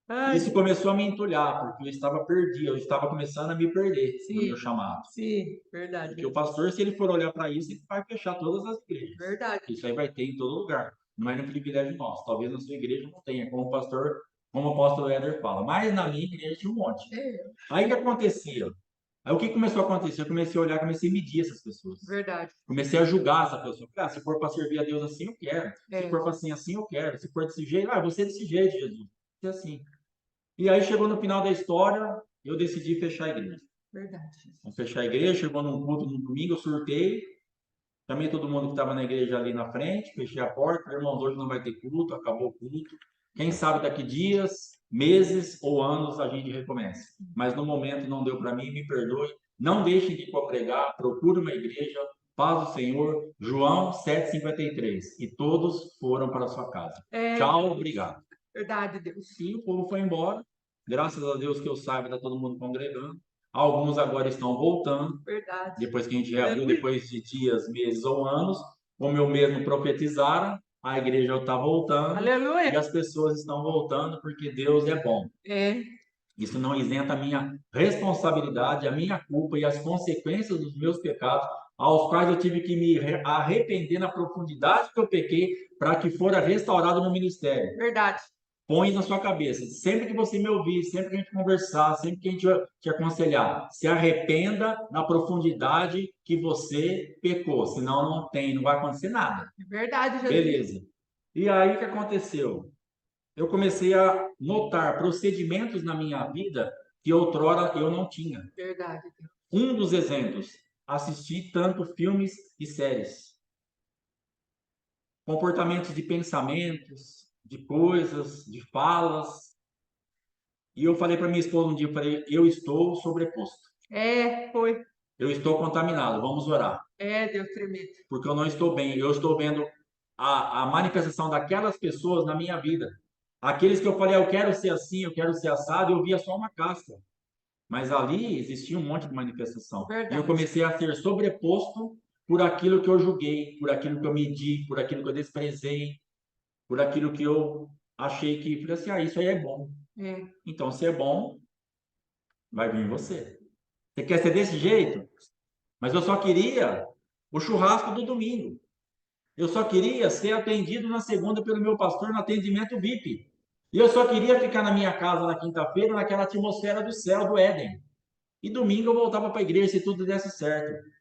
A: Ai,
B: Isso começou a me entulhar, porque eu estava perdido, eu estava começando a me perder no
A: sim,
B: meu chamado.
A: sim, verdade,
B: Porque o pastor, se ele for olhar para isso, ele vai fechar todas as igrejas.
A: verdade.
B: Isso aí vai ter em todo lugar. Não é um privilégio nosso. Talvez na sua igreja não tenha, como o pastor, como o apóstolo Éder fala. Mas na minha igreja tinha um monte.
A: É,
B: Aí o que acontecia? Aí o que começou a acontecer? Eu comecei a olhar, comecei a medir essas pessoas.
A: verdade.
B: Comecei a julgar essa pessoa. Ah, se for para servir a Deus assim, eu quero. Se
A: É,
B: for para assim, eu quero. Se for desse jeito, você é desse jeito, Jesus. Você é assim. E aí chegou no final da história, eu decidi fechar a igreja.
A: verdade.
B: Vamos fechar a igreja, chegou num culto no domingo, eu surtei, chamei todo mundo que estava na igreja ali na frente, fechei a porta, irmãos, hoje não vai ter culto, acabou o culto. Quem sabe daqui dias, meses ou anos a gente recomeça. Mas no momento não deu para mim, me perdoe. Não deixe de ir para pregar, procure uma igreja, paz do Senhor, João 7,53. E todos foram para a sua casa.
A: É,
B: Tchau, obrigado.
A: verdade, Deus.
B: E o povo foi embora. Graças a Deus que eu saiba, está todo mundo congregando. Alguns agora estão voltando,
A: Verdade.
B: depois que a gente reabriu,
A: Aleluia.
B: depois de dias, meses ou anos, como eu mesmo profetizaram, a igreja está voltando e
A: Aleluia.
B: as pessoas estão voltando porque Deus é bom.
A: É,
B: Isso não isenta a minha responsabilidade, a minha culpa e as consequências dos meus pecados, aos quais eu tive que me arrepender na profundidade que eu pequei, para que fora restaurado no ministério.
A: verdade.
B: Põe na sua cabeça, sempre que você me ouvir, sempre que a gente conversar, sempre que a gente te aconselhar, se arrependa na profundidade que você pecou, senão não vai acontecer nada.
A: É verdade, Jesus.
B: Beleza. E aí o que aconteceu? Eu comecei a notar procedimentos na minha vida que outrora eu não tinha.
A: Verdade, Deus.
B: Um dos exemplos, assisti tanto filmes e séries, comportamentos de pensamentos, de coisas, de falas. E eu falei para minha esposa um dia, eu falei, eu estou sobreposto.
A: É, foi.
B: Eu estou contaminado, vamos orar.
A: É, Deus tremendo.
B: Porque eu não estou bem. Eu estou vendo a manifestação daquelas pessoas na minha vida. Aqueles que eu falei, eu quero ser assim, eu quero ser assado, eu via só uma casca. Mas ali existia um monte de manifestação. E eu
A: Verdade.
B: comecei a ser sobreposto por aquilo que eu julguei, por aquilo que eu medi, por aquilo que eu desprezei, por aquilo que eu achei que, falei assim, isso aí é bom. Então, se é bom, vai vir você. Você quer ser desse jeito? Mas eu só queria o churrasco do domingo. Eu só queria ser atendido na segunda pelo meu pastor no atendimento VIP. E eu só queria ficar na minha casa na quinta-feira, naquela atmosfera do céu, do Éden. E domingo eu voltava para a igreja se tudo desse certo.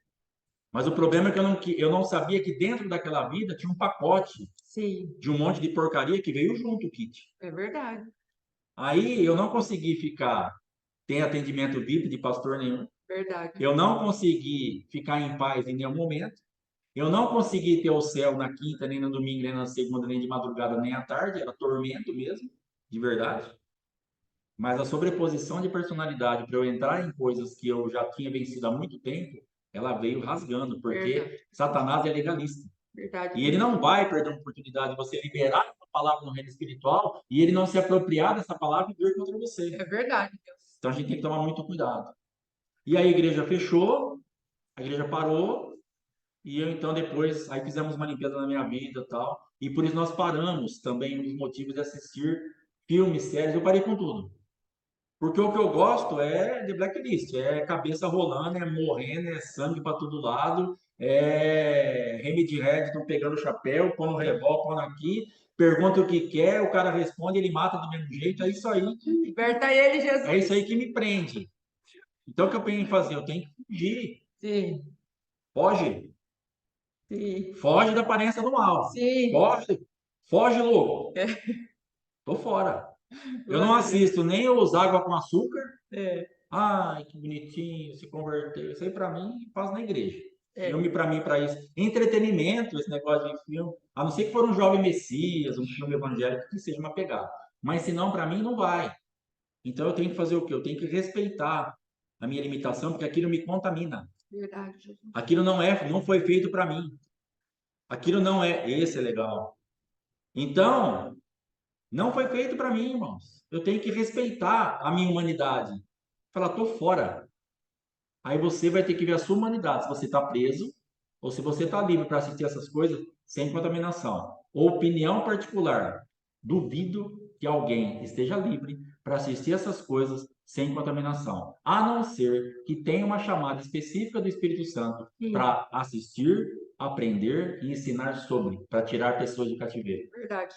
B: Mas o problema é que eu não sabia que dentro daquela vida tinha um pacote de um monte de porcaria que veio junto, Kit.
A: É verdade.
B: Aí eu não consegui ficar, tem atendimento VIP de pastor nenhum.
A: Verdade.
B: Eu não consegui ficar em paz em nenhum momento. Eu não consegui ter o céu na quinta, nem no domingo, nem na segunda, nem de madrugada, nem à tarde. Era tormento mesmo, de verdade. Mas a sobreposição de personalidade para eu entrar em coisas que eu já tinha vencido há muito tempo, ela veio rasgando, porque
A: Verdade.
B: Satanás é legalista.
A: Verdade.
B: E ele não vai perder uma oportunidade de você liberar uma palavra no reino espiritual e ele não se apropriar dessa palavra e vir contra você.
A: É verdade, Deus.
B: Então a gente tem que tomar muito cuidado. E aí a igreja fechou, a igreja parou, e eu então depois, aí fizemos uma limpeza na minha vida e tal, e por isso nós paramos também, um dos motivos de assistir filmes, séries, eu parei com tudo. Porque o que eu gosto é de blacklist, é cabeça rolando, é morrendo, é sangue para todo lado, é Remedy Redstone pegando o chapéu, pondo o revólver, pondo aqui, pergunta o que quer, o cara responde, ele mata do mesmo jeito, é isso aí.
A: Liberta ele, Jesus.
B: É isso aí que me prende. Então o que eu tenho que fazer? Eu tenho que fugir.
A: Sim.
B: Foge.
A: Sim.
B: Foge da aparência do mal.
A: Sim.
B: Foge. Foge, louco. Tô fora. Eu não assisto nem os água com açúcar. Ai, que bonitinho, se converteu. Isso aí para mim faz na igreja. Filme para mim para isso. Entretenimento, esse negócio de filme. A não ser que for um jovem Messias, um filme evangélico que seja uma pegada. Mas se não, para mim não vai. Então eu tenho que fazer o quê? Eu tenho que respeitar a minha limitação, porque aquilo me contamina.
A: Verdade, Jesus.
B: Aquilo não foi feito para mim. Aquilo não é, esse é legal. Então, não foi feito para mim, irmãos. Eu tenho que respeitar a minha humanidade. Falar, tô fora. Aí você vai ter que ver a sua humanidade, se você está preso ou se você está livre para assistir essas coisas sem contaminação. Opinião particular. Duvido que alguém esteja livre para assistir essas coisas sem contaminação, a não ser que tenha uma chamada específica do Espírito Santo para assistir, aprender e ensinar sobre, para tirar pessoas de cativeiro.
A: Verdade.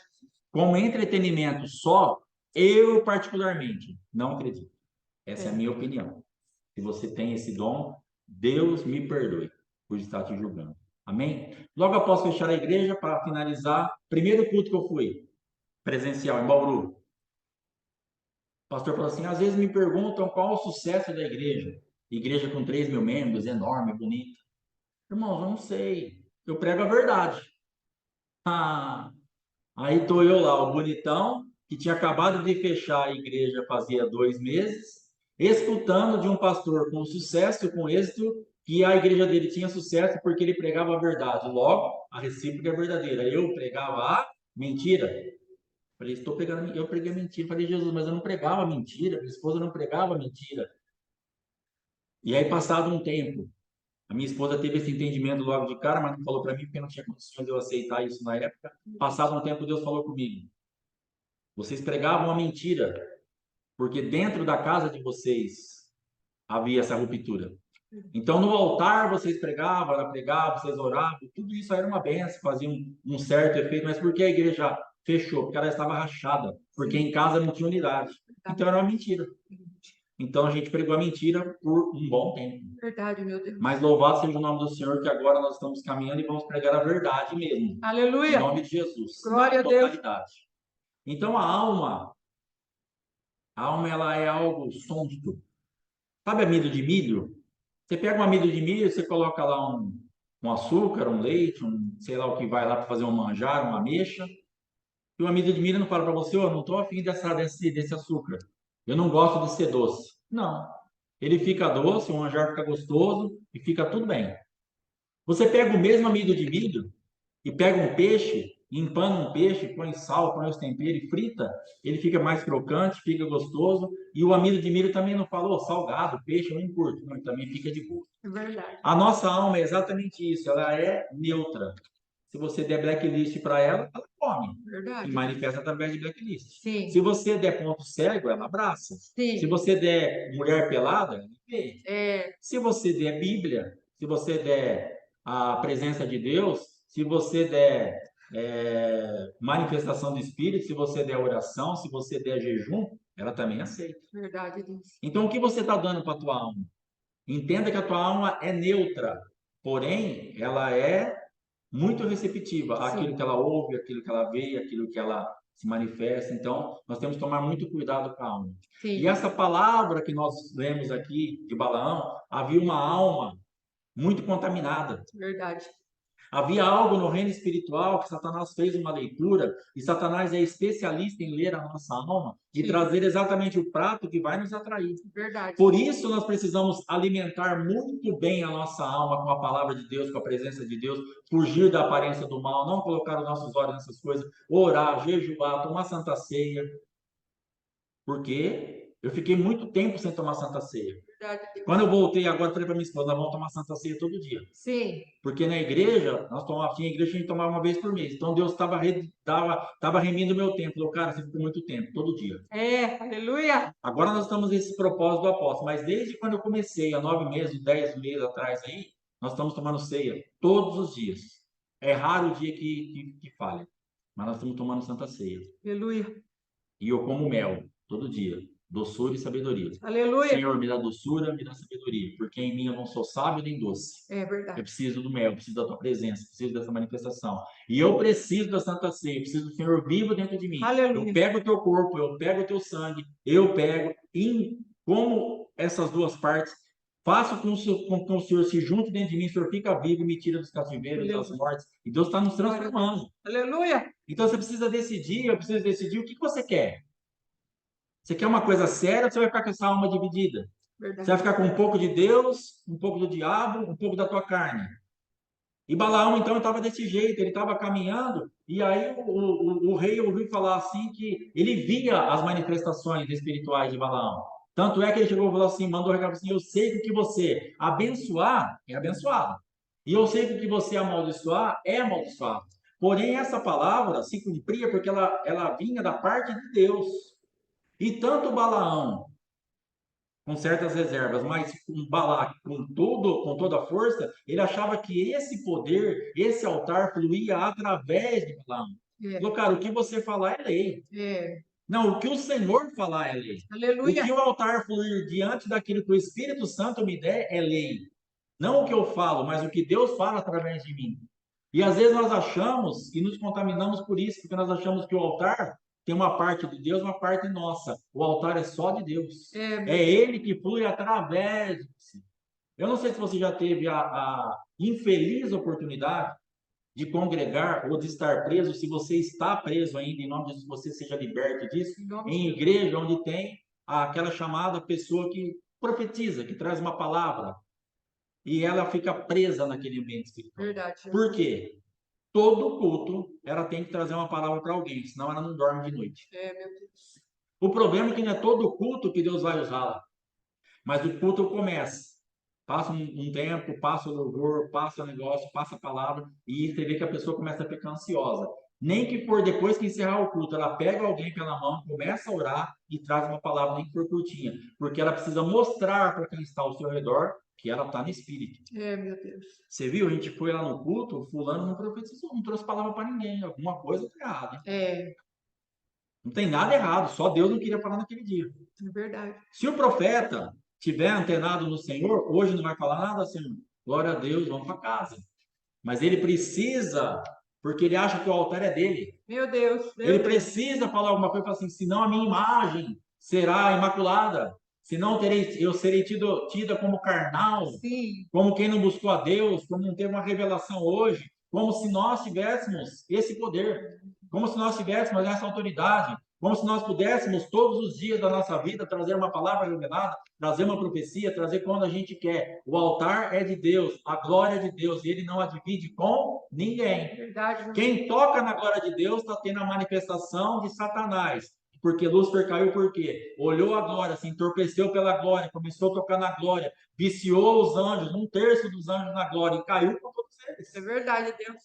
B: Como entretenimento só, eu particularmente não acredito. Essa é a minha opinião. Se você tem esse dom, Deus me perdoe por estar te julgando. Amém? Logo após fechar a igreja, para finalizar, primeiro culto que eu fui, presencial, em Bauru. O pastor falou assim, às vezes me perguntam qual o sucesso da igreja. Igreja com 3 mil membros, enorme, bonita. Irmãos, eu não sei. Eu prego a verdade. Ah, aí estou eu lá, o bonitão, que tinha acabado de fechar a igreja fazia 2 meses, escutando de um pastor com sucesso, com êxito, que a igreja dele tinha sucesso porque ele pregava a verdade. Logo, a recíproca é verdadeira. Eu pregava a mentira. Falei, estou pregando, eu preguei mentira. Falei, Jesus, mas eu não pregava mentira, minha esposa não pregava mentira. E aí, passado um tempo, a minha esposa teve esse entendimento logo de cara, mas não falou para mim porque não tinha condições de eu aceitar isso na época. Passado um tempo, Deus falou comigo. Vocês pregavam a mentira, porque dentro da casa de vocês havia essa ruptura. Então, no altar vocês pregavam, ela pregava, vocês oravam, tudo isso era uma benção, fazia um certo efeito, mas por que a igreja fechou? Porque ela estava rachada, porque em casa não tinha unidade. Então, era uma mentira. Então, a gente pregou a mentira por um bom tempo.
A: Verdade, meu Deus.
B: Mas louvado seja o nome do Senhor, que agora nós estamos caminhando e vamos pregar a verdade mesmo.
A: Aleluia.
B: Em nome de Jesus.
A: Glória a Deus.
B: Então, a alma ela é algo sônico. Sabe amido de milho? Você pega um amido de milho, você coloca lá um açúcar, um leite, sei lá o que vai lá para fazer um manjar, uma ameixa. E o amido de milho não fala para você, eu não estou afim desse açúcar. Eu não gosto de ser doce. Não. Ele fica doce, o manjar fica gostoso e fica tudo bem. Você pega o mesmo amido de milho e pega um peixe, empana um peixe, põe sal, põe os temperos e frita, ele fica mais crocante, fica gostoso. E o amido de milho também não falou salgado, peixe, eu não curto, não, também fica de gosto.
A: É verdade.
B: A nossa alma é exatamente isso, ela é neutra. Se você der blacklist para ela, ela come. Se
A: Verdade.
B: manifesta através de blacklist.
A: Sim.
B: Se você der ponto cego, ela abraça.
A: Sim.
B: Se você der mulher pelada, ela vê.
A: É,
B: Se você der Bíblia, se você der a presença de Deus, se você der manifestação do Espírito, se você der oração, se você der jejum, ela também aceita.
A: verdade, Deus.
B: Então, o que você está dando para a tua alma? Entenda que a tua alma é neutra, porém, ela é muito receptiva àquilo
A: Sim.
B: que ela ouve, àquilo que ela vê, àquilo que ela se manifesta. Então, nós temos que tomar muito cuidado com a alma. E
A: Sim.
B: essa palavra que nós lemos aqui de Balaão, havia uma alma muito contaminada.
A: Verdade.
B: Havia algo no reino espiritual que Satanás fez uma leitura, e Satanás é especialista em ler a nossa alma e
A: Sim.
B: trazer exatamente o prato que vai nos atrair.
A: Verdade.
B: Por isso, nós precisamos alimentar muito bem a nossa alma com a palavra de Deus, com a presença de Deus, fugir da aparência do mal, não colocar os nossos olhos nessas coisas, orar, jejuar, tomar santa ceia. Porque eu fiquei muito tempo sem tomar santa ceia.
A: Verdade, Deus.
B: Quando eu voltei agora, falei para minha esposa, nós vamos tomar santa ceia todo dia.
A: Sim.
B: Porque na igreja, tinha igreja que a gente tomava uma vez por mês. Então Deus estava remindo o meu tempo. Falou, cara, você ficou muito tempo, todo dia.
A: É, aleluia.
B: Agora nós estamos nesse propósito do apóstolo. Mas desde quando eu comecei, há 9 meses, 10 meses atrás aí, nós estamos tomando ceia todos os dias. É raro o dia que falha. Mas nós estamos tomando santa ceia.
A: Aleluia.
B: E eu como mel, todo dia. Doçura e sabedoria.
A: Aleluia.
B: Senhor, me dá doçura, me dá sabedoria. Porque em mim eu não sou sábio nem doce.
A: É
B: Eu
A: verdade.
B: preciso do mel, eu preciso da tua presença, preciso dessa manifestação. E eu preciso da Santa Ceia, eu preciso do Senhor vivo dentro de mim.
A: Aleluia.
B: Eu pego o teu corpo, eu pego o teu sangue, eu pego, e como essas duas partes, faço com que o Senhor se junte dentro de mim, o Senhor fica vivo e me tira dos cativeiros, das
A: Aleluia.
B: mortes. E Deus está nos transformando.
A: Aleluia.
B: Então você precisa decidir, eu preciso decidir o que você quer. Você quer uma coisa séria ou você vai ficar com essa alma dividida?
A: Verdade.
B: Você vai ficar com um pouco de Deus, um pouco do diabo, um pouco da tua carne. E Balaão, então, estava desse jeito, ele estava caminhando, e aí o rei ouviu falar assim que ele via as manifestações espirituais de Balaão. Tanto é que ele chegou e falou assim, mandou recado assim, eu sei que o que você abençoar é abençoado. E eu sei que o que você amaldiçoar é amaldiçoado. Porém, essa palavra se cumpria porque ela vinha da parte de Deus. E tanto Balaão com certas reservas, mas com Balaque, com toda a força, ele achava que esse poder, esse altar fluía através de Balaão.
A: É.
B: Falou, cara, o que você falar é lei.
A: É.
B: Não, o que o Senhor falar é lei.
A: Aleluia.
B: O que o altar fluir diante daquilo que o Espírito Santo me der é lei. Não o que eu falo, mas o que Deus fala através de mim. E às vezes nós achamos e nos contaminamos por isso, porque nós achamos que o altar tem uma parte de Deus, uma parte nossa. O altar é só de Deus. É Ele que flui através de você. Eu não sei se você já teve a infeliz oportunidade de congregar ou de estar preso. Se você está preso ainda, em nome de Jesus, você seja liberto disso. Em igreja onde tem aquela chamada pessoa que profetiza, que traz uma palavra, e ela fica presa naquele ambiente espiritual.
A: Verdade.
B: Por quê? Todo culto ela tem que trazer uma palavra para alguém, senão ela não dorme de noite.
A: É, meu Deus.
B: O problema é que não é todo culto que Deus vai usá-la, mas o culto começa. Passa um tempo, passa o louvor, passa o negócio, passa a palavra, e você vê que a pessoa começa a ficar ansiosa. Nem que por depois que encerrar o culto, ela pega alguém pela mão, começa a orar e traz uma palavra, nem que for curtinha, porque ela precisa mostrar para quem está ao seu redor que ela está no espírito.
A: É, meu Deus.
B: Você viu? A gente foi lá no culto, o fulano não profetizou, não trouxe palavra para ninguém. Alguma coisa está errada.
A: É.
B: Não tem nada errado, só Deus não queria falar naquele dia.
A: É verdade.
B: Se o profeta tiver antenado no Senhor, hoje não vai falar nada assim, glória a Deus, vamos para casa. Mas ele precisa, porque ele acha que o altar é dele.
A: Meu Deus.
B: Ele precisa falar alguma coisa, assim, senão a minha imagem será imaculada. Senão eu serei tida como carnal.
A: Sim.
B: Como quem não buscou a Deus, como não teve uma revelação hoje, como se nós tivéssemos esse poder, como se nós tivéssemos essa autoridade, como se nós pudéssemos todos os dias da nossa vida trazer uma palavra revelada, trazer uma profecia, trazer quando a gente quer. O altar é de Deus, a glória é de Deus, e ele não a divide com ninguém.
A: Verdade.
B: Quem toca na glória de Deus está tendo a manifestação de Satanás. Porque Lúcifer caiu por quê? Olhou a glória, se entorpeceu pela glória, começou a tocar na glória, viciou os anjos, 1/3 dos anjos na glória, e caiu com todos eles.
A: É verdade, Deus.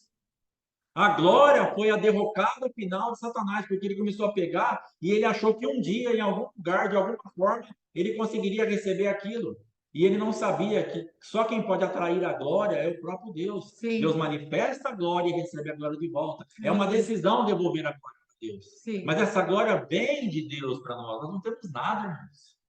B: A glória foi a derrocada final de Satanás, porque ele começou a pegar e ele achou que um dia, em algum lugar, de alguma forma, ele conseguiria receber aquilo. E ele não sabia que só quem pode atrair a glória é o próprio Deus. Deus
A: Sim.
B: manifesta a glória e recebe a glória de volta. É uma
A: Aleluia.
B: decisão devolver a glória a Deus.
A: Sim.
B: Mas essa glória vem de Deus para nós. Nós não temos nada, irmãos.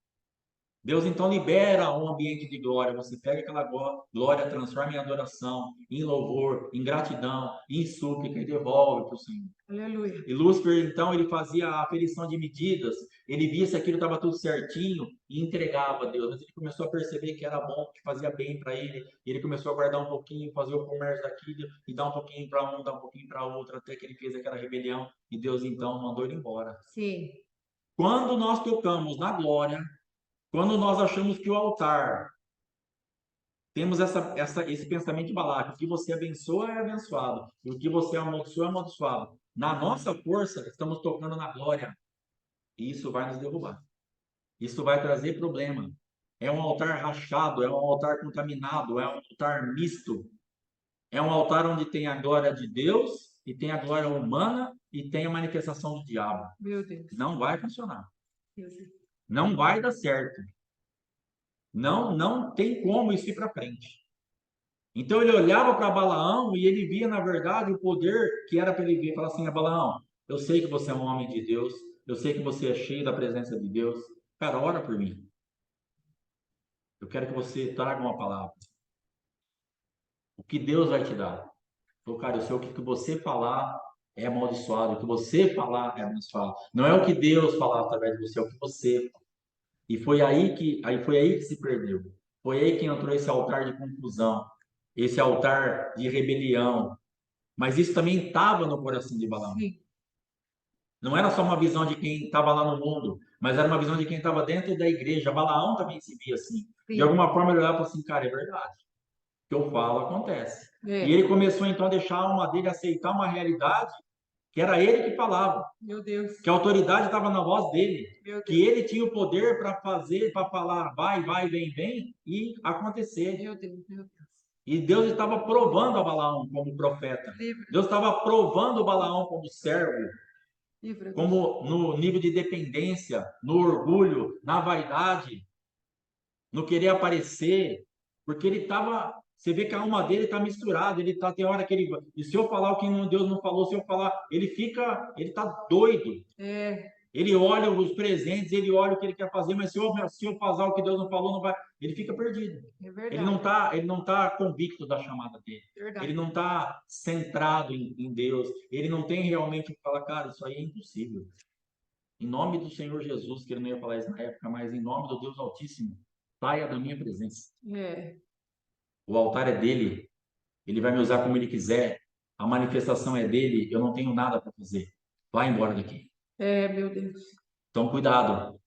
B: Deus então libera um ambiente de glória. Você pega aquela glória, transforma em adoração, em louvor, em gratidão, em súplica e devolve para o Senhor.
A: Aleluia.
B: E Lúcifer, então, ele fazia a aferição de medidas, ele via se aquilo estava tudo certinho e entregava a Deus. Mas ele começou a perceber que era bom, que fazia bem para ele, e ele começou a guardar um pouquinho, fazer o comércio daquilo, e dar um pouquinho para um, dar um pouquinho para outro, até que ele fez aquela rebelião, e Deus então mandou ele embora.
A: Sim.
B: Quando nós tocamos na glória, quando nós achamos que o altar, temos esse pensamento de Balaque, o que você abençoa é abençoado, e o que você amaldiçoa é amaldiçoado. Na nossa força, estamos tocando na glória, e isso vai nos derrubar. Isso vai trazer problema. É um altar rachado, é um altar contaminado, é um altar misto. É um altar onde tem a glória de Deus, e tem a glória humana, e tem a manifestação do diabo.
A: Meu Deus.
B: Não vai funcionar.
A: Meu Deus.
B: Não vai dar certo. Não, não tem como isso ir para frente. Então ele olhava para Balaão e ele via, na verdade, o poder que era para ele ver. Falar assim: Balaão, eu sei que você é um homem de Deus, eu sei que você é cheio da presença de Deus. Cara, ora por mim. Eu quero que você traga uma palavra. O que Deus vai te dar? Falou, cara, eu sei o que você falar é amaldiçoado, o que você falar é abençoado. Não é o que Deus falar através de você, é o que você fala. E foi aí que se perdeu. Foi aí que entrou esse altar de confusão, esse altar de rebelião. Mas isso também estava no coração de Balaão.
A: Sim.
B: Não era só uma visão de quem estava lá no mundo, mas era uma visão de quem estava dentro da igreja. Balaão também se via assim. De
A: Sim.
B: alguma forma ele olhava e falou assim, cara, é verdade. O que eu falo acontece. E
A: É.
B: ele começou então a deixar a alma dele aceitar uma realidade que era ele que falava,
A: Meu Deus.
B: que a autoridade estava na voz dele,
A: Meu
B: que
A: Deus.
B: ele tinha o poder para fazer, para falar, vai, vai, vem, vem, e acontecer.
A: Meu Deus. Meu Deus.
B: E Deus estava provando a Balaão como profeta.
A: Livre.
B: Deus estava provando Balaão como servo,
A: Livre.
B: como no nível de dependência, no orgulho, na vaidade, no querer aparecer, porque ele estava, você vê que a alma dele está misturada, ele tá, tem hora que ele, e se eu falar o que Deus não falou, se eu falar, ele está doido.
A: É.
B: Ele olha os presentes, ele olha o que ele quer fazer, mas se eu fazer o que Deus não falou, não vai, ele fica perdido.
A: É
B: Ele
A: verdade.
B: não tá convicto da chamada dele. Ele
A: Verdade.
B: não está centrado em Deus. Ele não tem realmente fala, cara, isso aí é impossível. Em nome do Senhor Jesus, que ele não ia falar isso na época, mas em nome do Deus Altíssimo, saia da minha presença.
A: É.
B: O altar é dele. Ele vai me usar como ele quiser. A manifestação é dele. Eu não tenho nada para fazer. Vai embora daqui.
A: É, meu Deus.
B: Então, cuidado.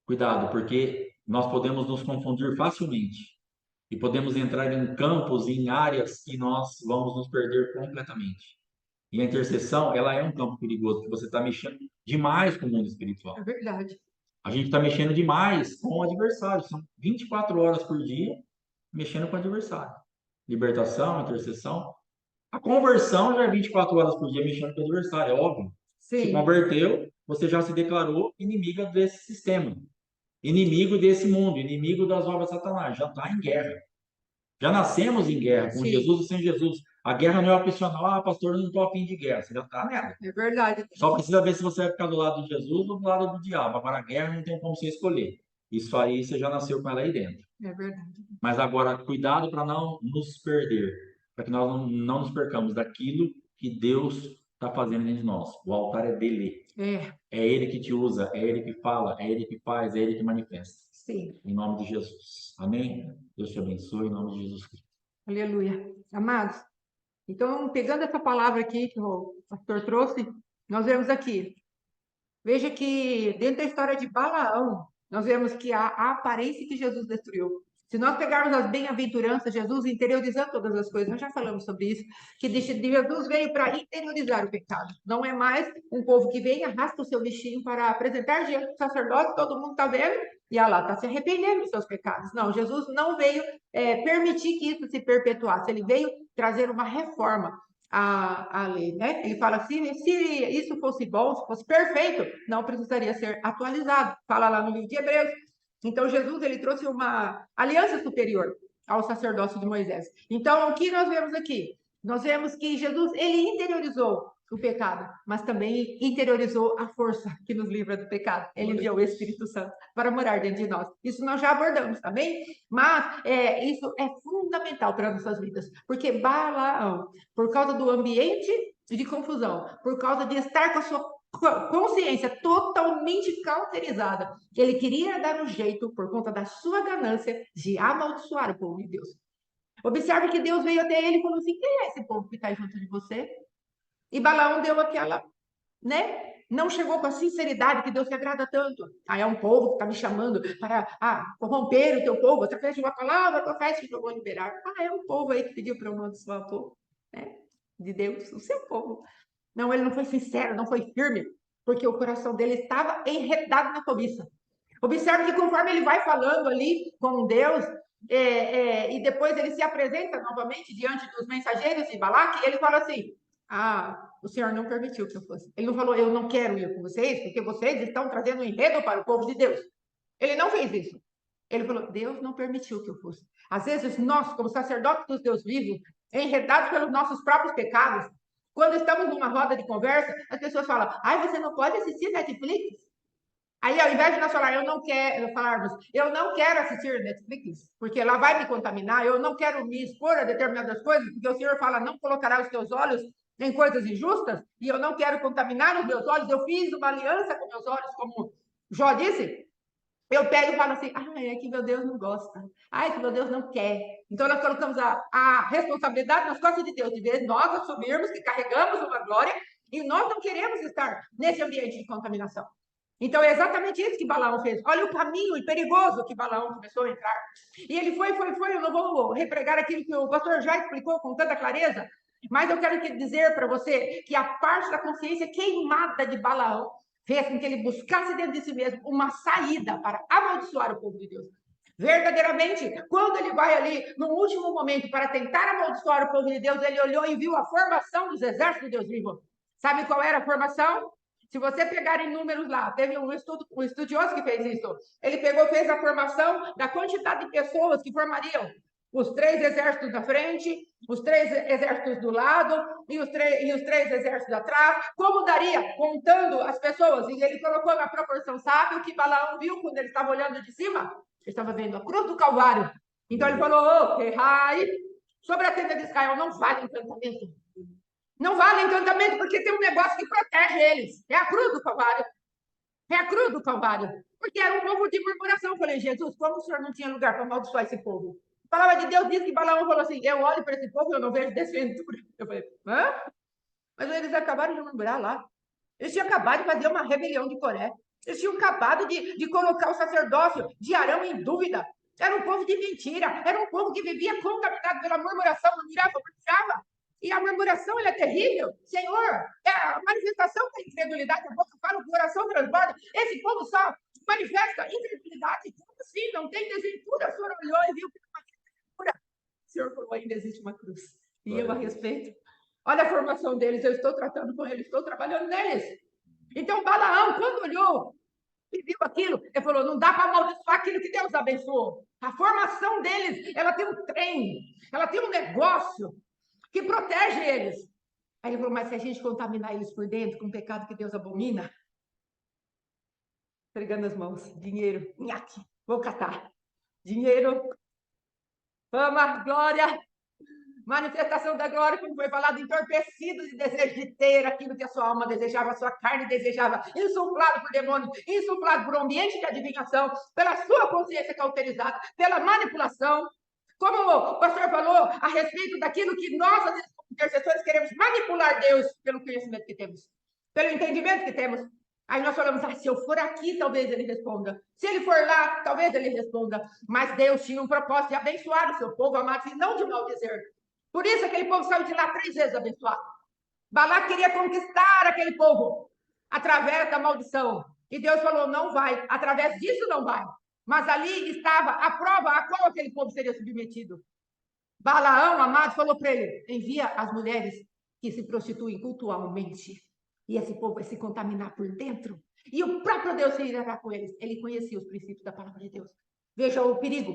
B: Cuidado, porque nós podemos nos confundir facilmente. E podemos entrar em campos, em áreas que nós vamos nos perder completamente. E a intercessão, ela é um campo perigoso, porque você está mexendo demais com o mundo espiritual.
A: É verdade.
B: A gente está mexendo demais com o adversário. São 24 horas por dia mexendo com o adversário. Libertação, intercessão. A conversão já é 24 horas por dia mexendo com o adversário, é óbvio. Se
A: Sim.
B: converteu, você já se declarou inimiga desse sistema, inimigo desse mundo, inimigo das obras de Satanás. Já está em guerra. Já nascemos em guerra, com
A: Sim.
B: Jesus ou sem Jesus. A guerra não é opcional. Ah, pastor, eu não estou a fim de guerra. Você já está nela.
A: É verdade.
B: Só precisa ver se você vai ficar do lado de Jesus ou do lado do diabo. Agora, a guerra não tem como você escolher. Isso aí você já nasceu com ela aí dentro.
A: É verdade.
B: Mas agora, cuidado para não nos perder, para que nós não nos percamos daquilo que Deus está fazendo dentro de nós. O altar é dele.
A: É.
B: É ele que te usa, é ele que fala, é ele que faz, é ele que manifesta.
A: Sim.
B: Em nome de Jesus. Amém? Deus te abençoe, em nome de Jesus Cristo.
A: Aleluia. Amados, então, pegando essa palavra aqui que o pastor trouxe, nós vemos aqui. Veja que dentro da história de Balaão, nós vemos que a aparência que Jesus destruiu. Se nós pegarmos as bem-aventuranças, Jesus interiorizando todas as coisas, nós já falamos sobre isso, que Jesus veio para interiorizar o pecado. Não é mais um povo que vem, arrasta o seu bichinho para apresentar diante do sacerdote, todo mundo está vendo, e lá está se arrependendo dos seus pecados. Não, Jesus não veio permitir que isso se perpetuasse, ele veio trazer uma reforma. a lei, né? Ele fala assim, se isso fosse bom, se fosse perfeito, não precisaria ser atualizado. Fala lá no livro de Hebreus. Então, Jesus, ele trouxe uma aliança superior ao sacerdócio de Moisés. Então, o que nós vemos aqui? Nós vemos que Jesus, ele interiorizou o pecado, mas também interiorizou a força que nos livra do pecado. Ele enviou o Espírito Santo para morar dentro de nós. Isso nós já abordamos, também. Mas isso é fundamental para nossas vidas, porque Balaão, por causa do ambiente de confusão, por causa de estar com a sua consciência totalmente cauterizada, que ele queria dar um jeito, por conta da sua ganância, de amaldiçoar o povo de Deus. Observe que Deus veio até ele e falou assim: quem é esse povo que está junto de você? E Balaão deu aquela, né? Não chegou com a sinceridade que Deus se agrada tanto. Ah, é um povo que está me chamando para corromper o teu povo, através de uma palavra profética que eu vou liberar. Ah, é um povo aí que pediu para eu amaldiçoar o povo, né? De Deus, o seu povo. Não, ele não foi sincero, não foi firme, porque o coração dele estava enredado na cobiça. Observe que conforme ele vai falando ali com Deus, e depois ele se apresenta novamente diante dos mensageiros de Balaque, ele fala assim: o Senhor não permitiu que eu fosse. Ele não falou, eu não quero ir com vocês, porque vocês estão trazendo um enredo para o povo de Deus. Ele não fez isso. Ele falou, Deus não permitiu que eu fosse. Às vezes nós, como sacerdotes dos Deus vivos, enredados pelos nossos próprios pecados, quando estamos numa roda de conversa, as pessoas falam, você não pode assistir Netflix? Aí, ao invés de nós falarmos, eu não quero assistir Netflix, porque lá vai me contaminar, eu não quero me expor a determinadas coisas, porque o Senhor fala, não colocará os teus olhos em coisas injustas, e eu não quero contaminar os meus olhos, eu fiz uma aliança com meus olhos, como Jó disse, eu pego e falo assim, é que meu Deus não gosta, é que meu Deus não quer. Então, nós colocamos a responsabilidade nas costas de Deus, de vez nós assumirmos que carregamos uma glória, e nós não queremos estar nesse ambiente de contaminação. Então, é exatamente isso que Balaão fez. Olha o caminho perigoso que Balaão começou a entrar. E ele foi. Eu não vou repregar aquilo que o pastor já explicou com tanta clareza, mas eu quero dizer para você que a parte da consciência queimada de Balaão fez com que ele buscasse dentro de si mesmo uma saída para amaldiçoar o povo de Deus. Verdadeiramente, quando ele vai ali no último momento para tentar amaldiçoar o povo de Deus, ele olhou e viu a formação dos exércitos de Deus vivo. Sabe qual era a formação? Se você pegar em números lá, teve um estudioso que fez isso. Ele fez a formação da quantidade de pessoas que formariam os 3 exércitos da frente, os 3 exércitos do lado e os três exércitos atrás. Como daria, contando as pessoas? E ele colocou na proporção, sabe o que Balaão viu quando ele estava olhando de cima? Ele estava vendo a cruz do Calvário. Então ele falou, sobre a tenda de Israel não vale encantamento. Não vale encantamento porque tem um negócio que protege eles. É a cruz do Calvário. É a cruz do Calvário. Porque era um povo de murmuração. Eu falei, Jesus, como o Senhor não tinha lugar para amaldiçoar esse povo? A palavra de Deus diz que Balaão falou assim, eu olho para esse povo e eu não vejo desventura. Eu falei, mas eles acabaram de murmurar lá. Eles tinham acabado de fazer uma rebelião de Coré. Eles tinham acabado de colocar o sacerdócio de Arão em dúvida. Era um povo de mentira. Era um povo que vivia contaminado pela murmuração, murmurava. E a murmuração, ela é terrível. Senhor, é a manifestação da incredulidade, a boca fala, o coração transborda. Esse povo só manifesta incredulidade. Como assim? Não tem desventura. O Senhor olhou e viu que não tinha desventura. O Senhor falou, ainda existe uma cruz. E eu a respeito. Olha a formação deles, eu estou tratando com eles, estou trabalhando neles. Então, Balaão, quando olhou e viu aquilo, ele falou, não dá para amaldiçoar aquilo que Deus abençoou. A formação deles, ela tem um trem, ela tem um negócio que protege eles. Aí ele falou, mas se a gente contaminar eles por dentro com o pecado que Deus abomina, pregando as mãos, dinheiro, nhaque, vou catar. Dinheiro, fama, glória, manifestação da glória, como foi falado, entorpecido de desejo de ter aquilo que a sua alma desejava, a sua carne desejava, insuflado por demônios, insuflado por um ambiente de adivinhação, pela sua consciência cauterizada, pela manipulação. Como o pastor falou a respeito daquilo que nós, às vezes, como intercessores, queremos manipular Deus pelo conhecimento que temos, pelo entendimento que temos. Aí nós falamos, se eu for aqui, talvez ele responda. Se ele for lá, talvez ele responda. Mas Deus tinha um propósito de abençoar o seu povo, amado, e não de maldizer. Por isso aquele povo saiu de lá 3 vezes abençoado. Balaque queria conquistar aquele povo através da maldição. E Deus falou, não vai. Através disso não vai. Mas ali estava a prova a qual aquele povo seria submetido. Balaão, amado, falou para ele, envia as mulheres que se prostituem cultualmente. E esse povo vai se contaminar por dentro. E o próprio Deus se irá com eles. Ele conhecia os princípios da palavra de Deus. Veja o perigo.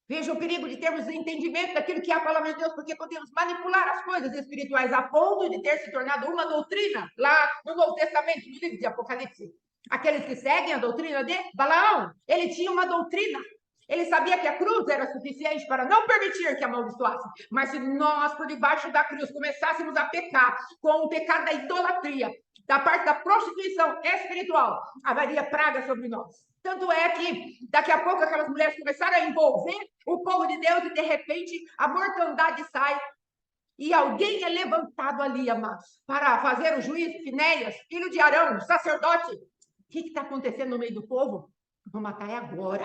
A: Veja o perigo de termos entendimento daquilo que é a palavra de Deus, porque podemos manipular as coisas espirituais a ponto de ter se tornado uma doutrina lá no Novo Testamento, no livro de Apocalipse. Aqueles que seguem a doutrina de Balaão, ele tinha uma doutrina. Ele sabia que a cruz era suficiente para não permitir que amaldiçoasse. Mas se nós, por debaixo da cruz, começássemos a pecar com o pecado da idolatria, da parte da prostituição espiritual, haveria praga sobre nós. Tanto é que, daqui a pouco, aquelas mulheres começaram a envolver o povo de Deus e, de repente, a mortandade sai e alguém é levantado ali, amados, para fazer o juízo. Finéias, filho de Arão, sacerdote. O que está acontecendo no meio do povo? Vou matar agora.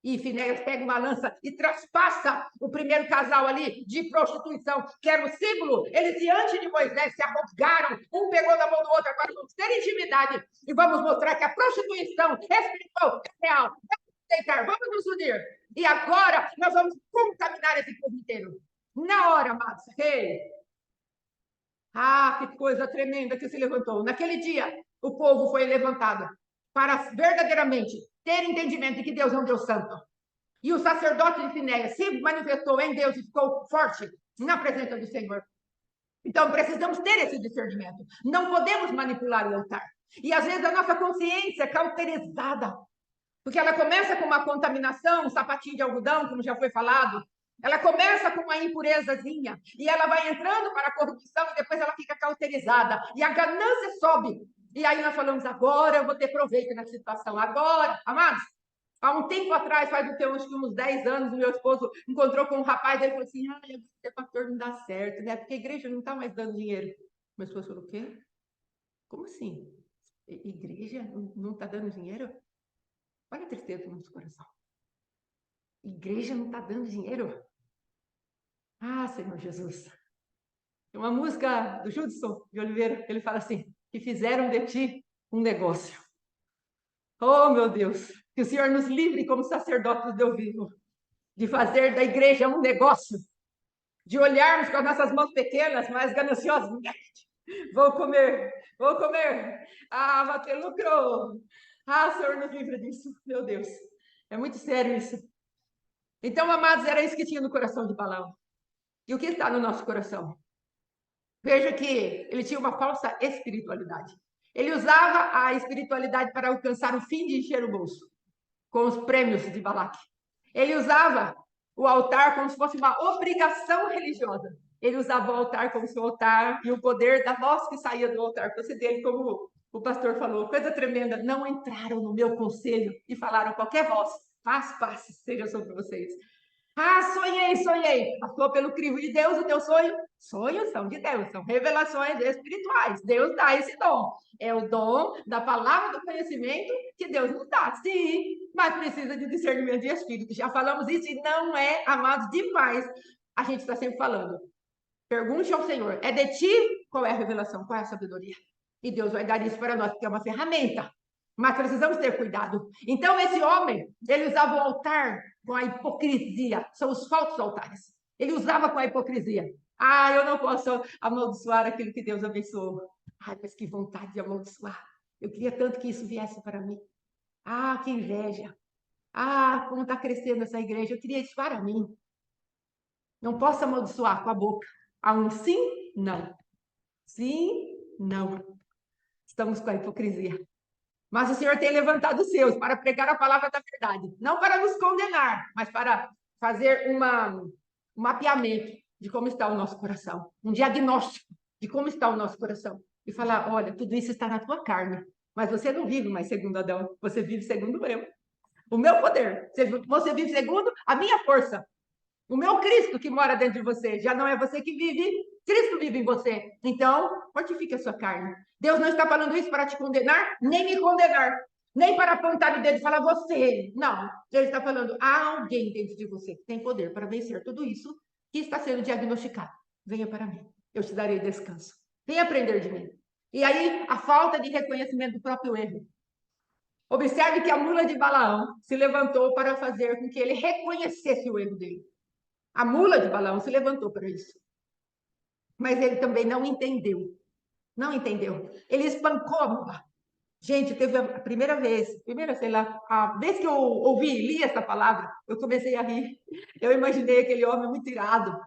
A: E Finéias pega uma lança e traspassa o primeiro casal ali de prostituição, que era o símbolo. Eles, diante de Moisés, se arrogaram, um pegou na mão do outro. Agora vamos ter intimidade e vamos mostrar que a prostituição espiritual é real. Vamos deitar, vamos nos unir. E agora nós vamos contaminar esse povo inteiro. Na hora, amados. Hey. Ah, que coisa tremenda que se levantou. Naquele dia, o povo foi levantado para verdadeiramente ter entendimento de que Deus é um Deus santo. E o sacerdote de Finéias se manifestou em Deus e ficou forte na presença do Senhor. Então, precisamos ter esse discernimento. Não podemos manipular o altar. E, às vezes, a nossa consciência é cauterizada. Porque ela começa com uma contaminação, um sapatinho de algodão, como já foi falado. Ela começa com uma impurezazinha. E ela vai entrando para a corrupção e depois ela fica cauterizada. E a ganância sobe. E aí nós falamos, agora eu vou ter proveito nessa situação. Agora, amados, há um tempo atrás, faz acho que uns 10 anos, o meu esposo encontrou com um rapaz, ele falou assim, ser pastor não dá certo, né? Porque a igreja não está mais dando dinheiro. Meu esposo falou, o quê? Como assim? Igreja não está dando dinheiro? Olha a tristeza do nosso coração. Igreja não está dando dinheiro? Ah, Senhor Jesus. Tem uma música do Judson de Oliveira, ele fala assim, que fizeram de ti um negócio. Oh, meu Deus, que o Senhor nos livre como sacerdotes de ouvido, de fazer da igreja um negócio, de olharmos com as nossas mãos pequenas, mas gananciosas. Vou comer. Ah, vai ter lucro. Ah, Senhor, nos livre disso. Meu Deus, é muito sério isso. Então, amados, era isso que tinha no coração de Balaão. E o que está no nosso coração? Veja que ele tinha uma falsa espiritualidade. Ele usava a espiritualidade para alcançar o fim de encher o bolso, com os prêmios de Balaque. Ele usava o altar como se fosse uma obrigação religiosa. Ele usava o altar como se o altar e o poder da voz que saía do altar fosse dele, como o pastor falou. Coisa tremenda, não entraram no meu conselho e falaram qualquer voz. Paz seja sobre vocês. Ah, sonhei. Passou pelo crivo de Deus o teu sonho? Sonhos são de Deus, são revelações espirituais. Deus dá esse dom. É o dom da palavra do conhecimento que Deus nos dá. Sim, mas precisa de discernimento de espírito. Já falamos isso e não é, amados, demais. A gente está sempre falando. Pergunte ao Senhor, é de ti? Qual é a revelação? Qual é a sabedoria? E Deus vai dar isso para nós, porque é uma ferramenta. Mas precisamos ter cuidado. Então, esse homem, ele usava o altar com a hipocrisia. São os falsos altares. Ele usava com a hipocrisia. Ah, eu não posso amaldiçoar aquilo que Deus abençoou. Ai, mas que vontade de amaldiçoar. Eu queria tanto que isso viesse para mim. Ah, que inveja. Ah, como está crescendo essa igreja. Eu queria isso para mim. Não posso amaldiçoar com a boca. Há um sim, não. Sim, não. Estamos com a hipocrisia. Mas o Senhor tem levantado os seus para pregar a palavra da verdade. Não para nos condenar, mas para fazer um mapeamento de como está o nosso coração. Um diagnóstico de como está o nosso coração. E falar, olha, tudo isso está na tua carne. Mas você não vive mais segundo Adão. Você vive segundo eu. O meu poder. Você vive segundo a minha força. O meu Cristo que mora dentro de você. Já não é você que vive, Cristo vive em você. Então, mortifique a sua carne. Deus não está falando isso para te condenar, nem me condenar. Nem para apontar o dedo e falar você. Não. Ele está falando, há alguém dentro de você que tem poder para vencer tudo isso que está sendo diagnosticado. Venha para mim. Eu te darei descanso. Venha aprender de mim. E aí, a falta de reconhecimento do próprio erro. Observe que a mula de Balaão se levantou para fazer com que ele reconhecesse o erro dele. A mula de Balaão se levantou para isso. mas ele também não entendeu. Não entendeu. Ele espancou a mula. Gente, teve a primeira vez, sei lá, a vez que eu li essa palavra, eu comecei a rir. Eu imaginei aquele homem muito irado.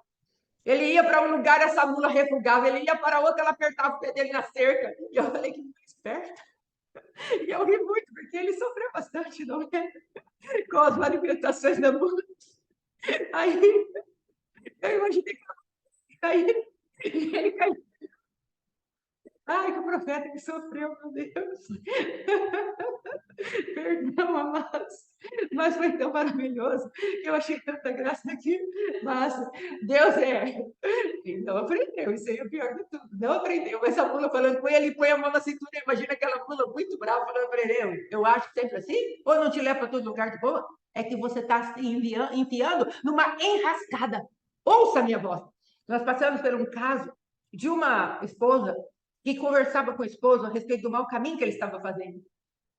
A: Ele ia para um lugar, essa mula refugava, ele ia para outro, ela apertava o pé dele na cerca. E eu falei, que mula esperta. E eu ri muito, porque ele sofreu bastante, não é? Com as manifestações da mula. Aí, eu imaginei que ele caiu. Ai, que o profeta que sofreu, meu Deus. Perdão, amados. Mas foi tão maravilhoso. Eu achei tanta graça aqui. Mas Deus Ele não aprendeu. Isso aí é o pior de tudo. Não aprendeu. Essa mula falando com ele, põe a mão na cintura. Imagina aquela mula muito brava falando para ele. Eu acho sempre assim. Ou não te leva para todo lugar de boa? É que você está se enfiando numa enrascada. Ouça a minha voz. Nós passamos por um caso de uma esposa que conversava com o esposo a respeito do mau caminho que ele estava fazendo.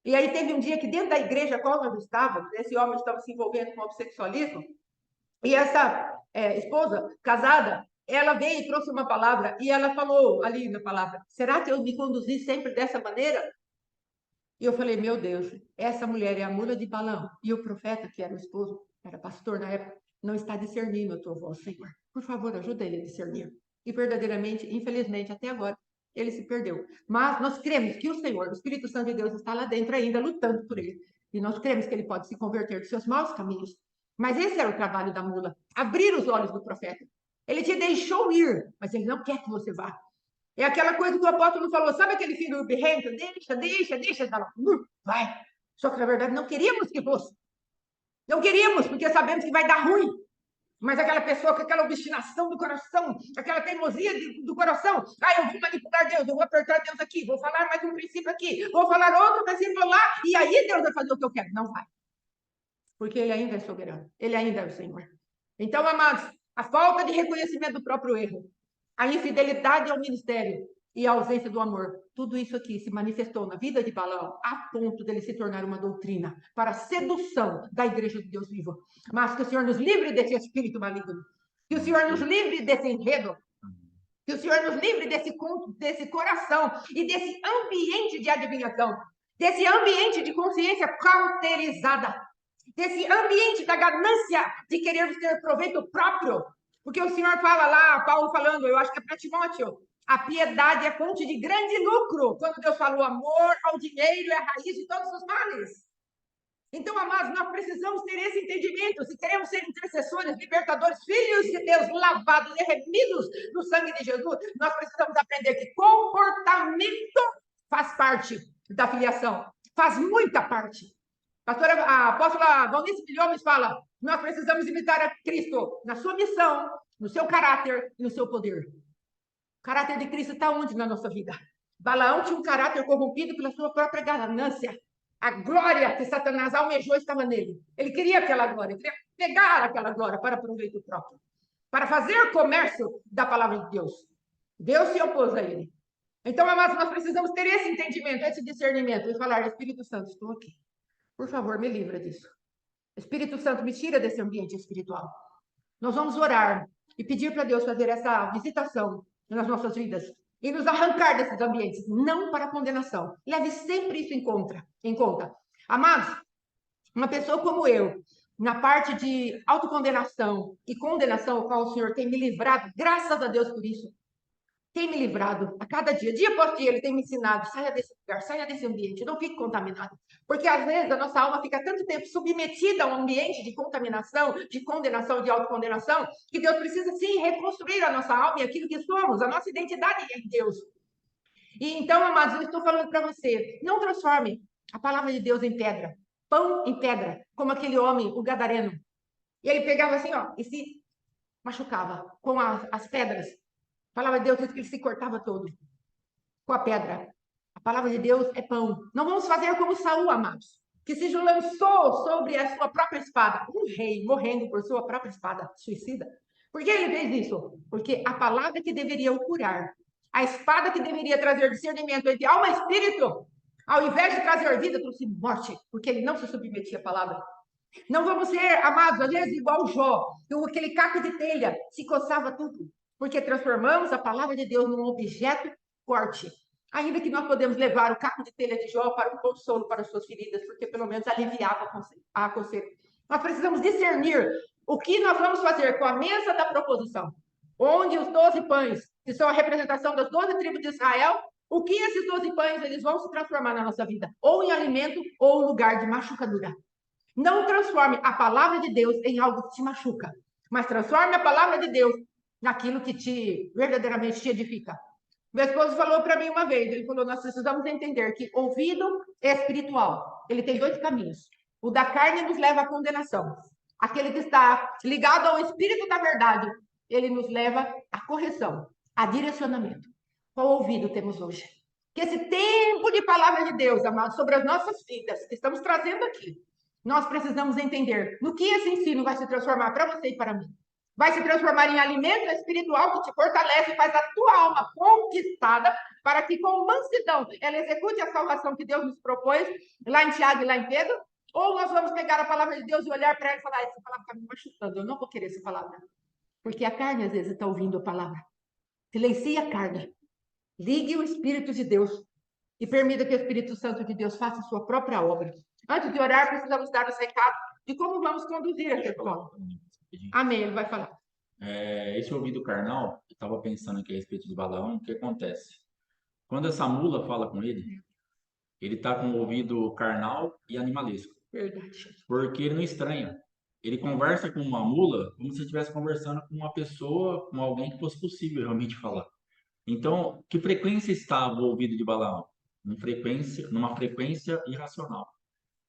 A: E aí teve um dia que dentro da igreja a qual nós estávamos, esse homem estava se envolvendo com o homossexualismo, e essa esposa casada, ela veio e trouxe uma palavra, e ela falou ali na palavra, será que eu me conduzi sempre dessa maneira? E eu falei, meu Deus, essa mulher é a mula de Balaão, e o profeta, que era o esposo, era pastor na época, não está discernindo a tua voz, Senhor. Por favor, ajuda ele a discernir. E verdadeiramente, infelizmente, até agora, ele se perdeu. Mas nós cremos que o Senhor, o Espírito Santo de Deus, está lá dentro ainda, lutando por ele. E nós cremos que ele pode se converter dos seus maus caminhos. Mas esse era o trabalho da mula, abrir os olhos do profeta. Ele te deixou ir, mas ele não quer que você vá. É aquela coisa que o apóstolo falou, sabe aquele filho birrento? Deixa, vai. Só que, na verdade, não queríamos que fosse. Não queríamos, porque sabemos que vai dar ruim. Mas aquela pessoa com aquela obstinação do coração, aquela teimosia do coração, eu vou manipular Deus, eu vou apertar Deus aqui, vou falar mais um princípio aqui, vou falar outro princípio lá, e aí Deus vai fazer o que eu quero. Não vai. Porque ele ainda é soberano, ele ainda é o Senhor. Então, amados, a falta de reconhecimento do próprio erro, a infidelidade ao ministério e a ausência do amor, tudo isso aqui se manifestou na vida de Balaão a ponto dele se tornar uma doutrina para a sedução da igreja de Deus vivo. Mas que o Senhor nos livre desse espírito maligno, que o Senhor nos livre desse enredo, que o Senhor nos livre desse coração e desse ambiente de adivinhação, desse ambiente de consciência cauterizada, desse ambiente da ganância de querermos ter proveito próprio. Porque o Senhor fala lá, Paulo falando, eu acho que é para Timóteo, a piedade é fonte de grande lucro. Quando Deus fala o amor ao dinheiro é a raiz de todos os males. Então, amados, nós precisamos ter esse entendimento. Se queremos ser intercessores, libertadores, filhos de Deus, lavados e remidos no sangue de Jesus, nós precisamos aprender que comportamento faz parte da filiação. Faz muita parte. A apóstola Valnice Milhomes fala, nós precisamos imitar a Cristo na sua missão, no seu caráter e no seu poder. O caráter de Cristo está onde na nossa vida? Balaão tinha um caráter corrompido pela sua própria ganância. A glória que Satanás almejou estava nele. Ele queria aquela glória, queria pegar aquela glória para proveito próprio, para fazer comércio da palavra de Deus. Deus se opôs a ele. Então, amados, nós precisamos ter esse entendimento, esse discernimento e falar, Espírito Santo, estou aqui. Por favor, me livra disso. Espírito Santo, me tira desse ambiente espiritual. Nós vamos orar e pedir para Deus fazer essa visitação nas nossas vidas e nos arrancar desses ambientes, não para condenação. Leve sempre isso em conta. Amados, uma pessoa como eu, na parte de autocondenação e condenação, ao qual o Senhor tem me livrado, graças a Deus por isso, tem me livrado a cada dia, dia após dia, ele tem me ensinado, saia desse lugar, saia desse ambiente, não fique contaminado. Porque às vezes a nossa alma fica tanto tempo submetida a um ambiente de contaminação, de condenação, de autocondenação, que Deus precisa sim reconstruir a nossa alma e aquilo que somos, a nossa identidade em Deus. E então, amados, eu estou falando para você, não transforme a palavra de Deus em pedra, pão em pedra, como aquele homem, o gadareno. E ele pegava assim, e se machucava com as pedras. A palavra de Deus diz que ele se cortava todo com a pedra. A palavra de Deus é pão. Não vamos fazer como Saul, amados, que se lançou sobre a sua própria espada. Um rei morrendo por sua própria espada, suicida. Por que ele fez isso? Porque a palavra que deveria o curar, a espada que deveria trazer discernimento entre alma e espírito, ao invés de trazer vida, trouxe morte, porque ele não se submetia à palavra. Não vamos ser, amados, às vezes igual o Jó, aquele caco de telha, se coçava tudo. porque transformamos a palavra de Deus num objeto forte. Ainda que nós podemos levar o caco de telha de Jó para um consolo para as suas feridas, porque pelo menos aliviava a conselho. Nós precisamos discernir o que nós vamos fazer com a mesa da proposição, onde os 12 pães, que são a representação das 12 tribos de Israel, o que esses 12 pães eles vão se transformar na nossa vida, ou em alimento ou em lugar de machucadura. Não transforme a palavra de Deus em algo que te machuca, mas transforme a palavra de Deus naquilo que te verdadeiramente te edifica. Meu esposo falou para mim uma vez, ele falou, nós precisamos entender que ouvido espiritual, ele tem 2 caminhos. O da carne nos leva à condenação. Aquele que está ligado ao espírito da verdade, ele nos leva à correção, a direcionamento. Qual ouvido temos hoje? Que esse tempo de palavra de Deus, amado, sobre as nossas vidas, que estamos trazendo aqui, nós precisamos entender no que esse ensino vai se transformar para você e para mim. Vai se transformar em alimento espiritual que te fortalece e faz a tua alma conquistada para que com mansidão ela execute a salvação que Deus nos propôs, lá em Tiago e lá em Pedro. Ou nós vamos pegar a palavra de Deus e olhar para ela e falar, essa palavra está me machucando, eu não vou querer essa palavra. Porque a carne às vezes está ouvindo a palavra. Silencie a carne. Ligue o Espírito de Deus e permita que o Espírito Santo de Deus faça a sua própria obra. Antes de orar, precisamos dar os recados de como vamos conduzir esse plano. Amém, ele vai falar.
B: Esse ouvido carnal, eu estava pensando aqui a respeito de Balaão, o que acontece? Quando essa mula fala com ele está com o ouvido carnal e animalesco.
A: Verdade.
B: Porque ele não estranha. Ele conversa com uma mula como se estivesse conversando com uma pessoa, com alguém que fosse possível realmente falar. Então, que frequência estava o ouvido de Balaão? Numa frequência irracional.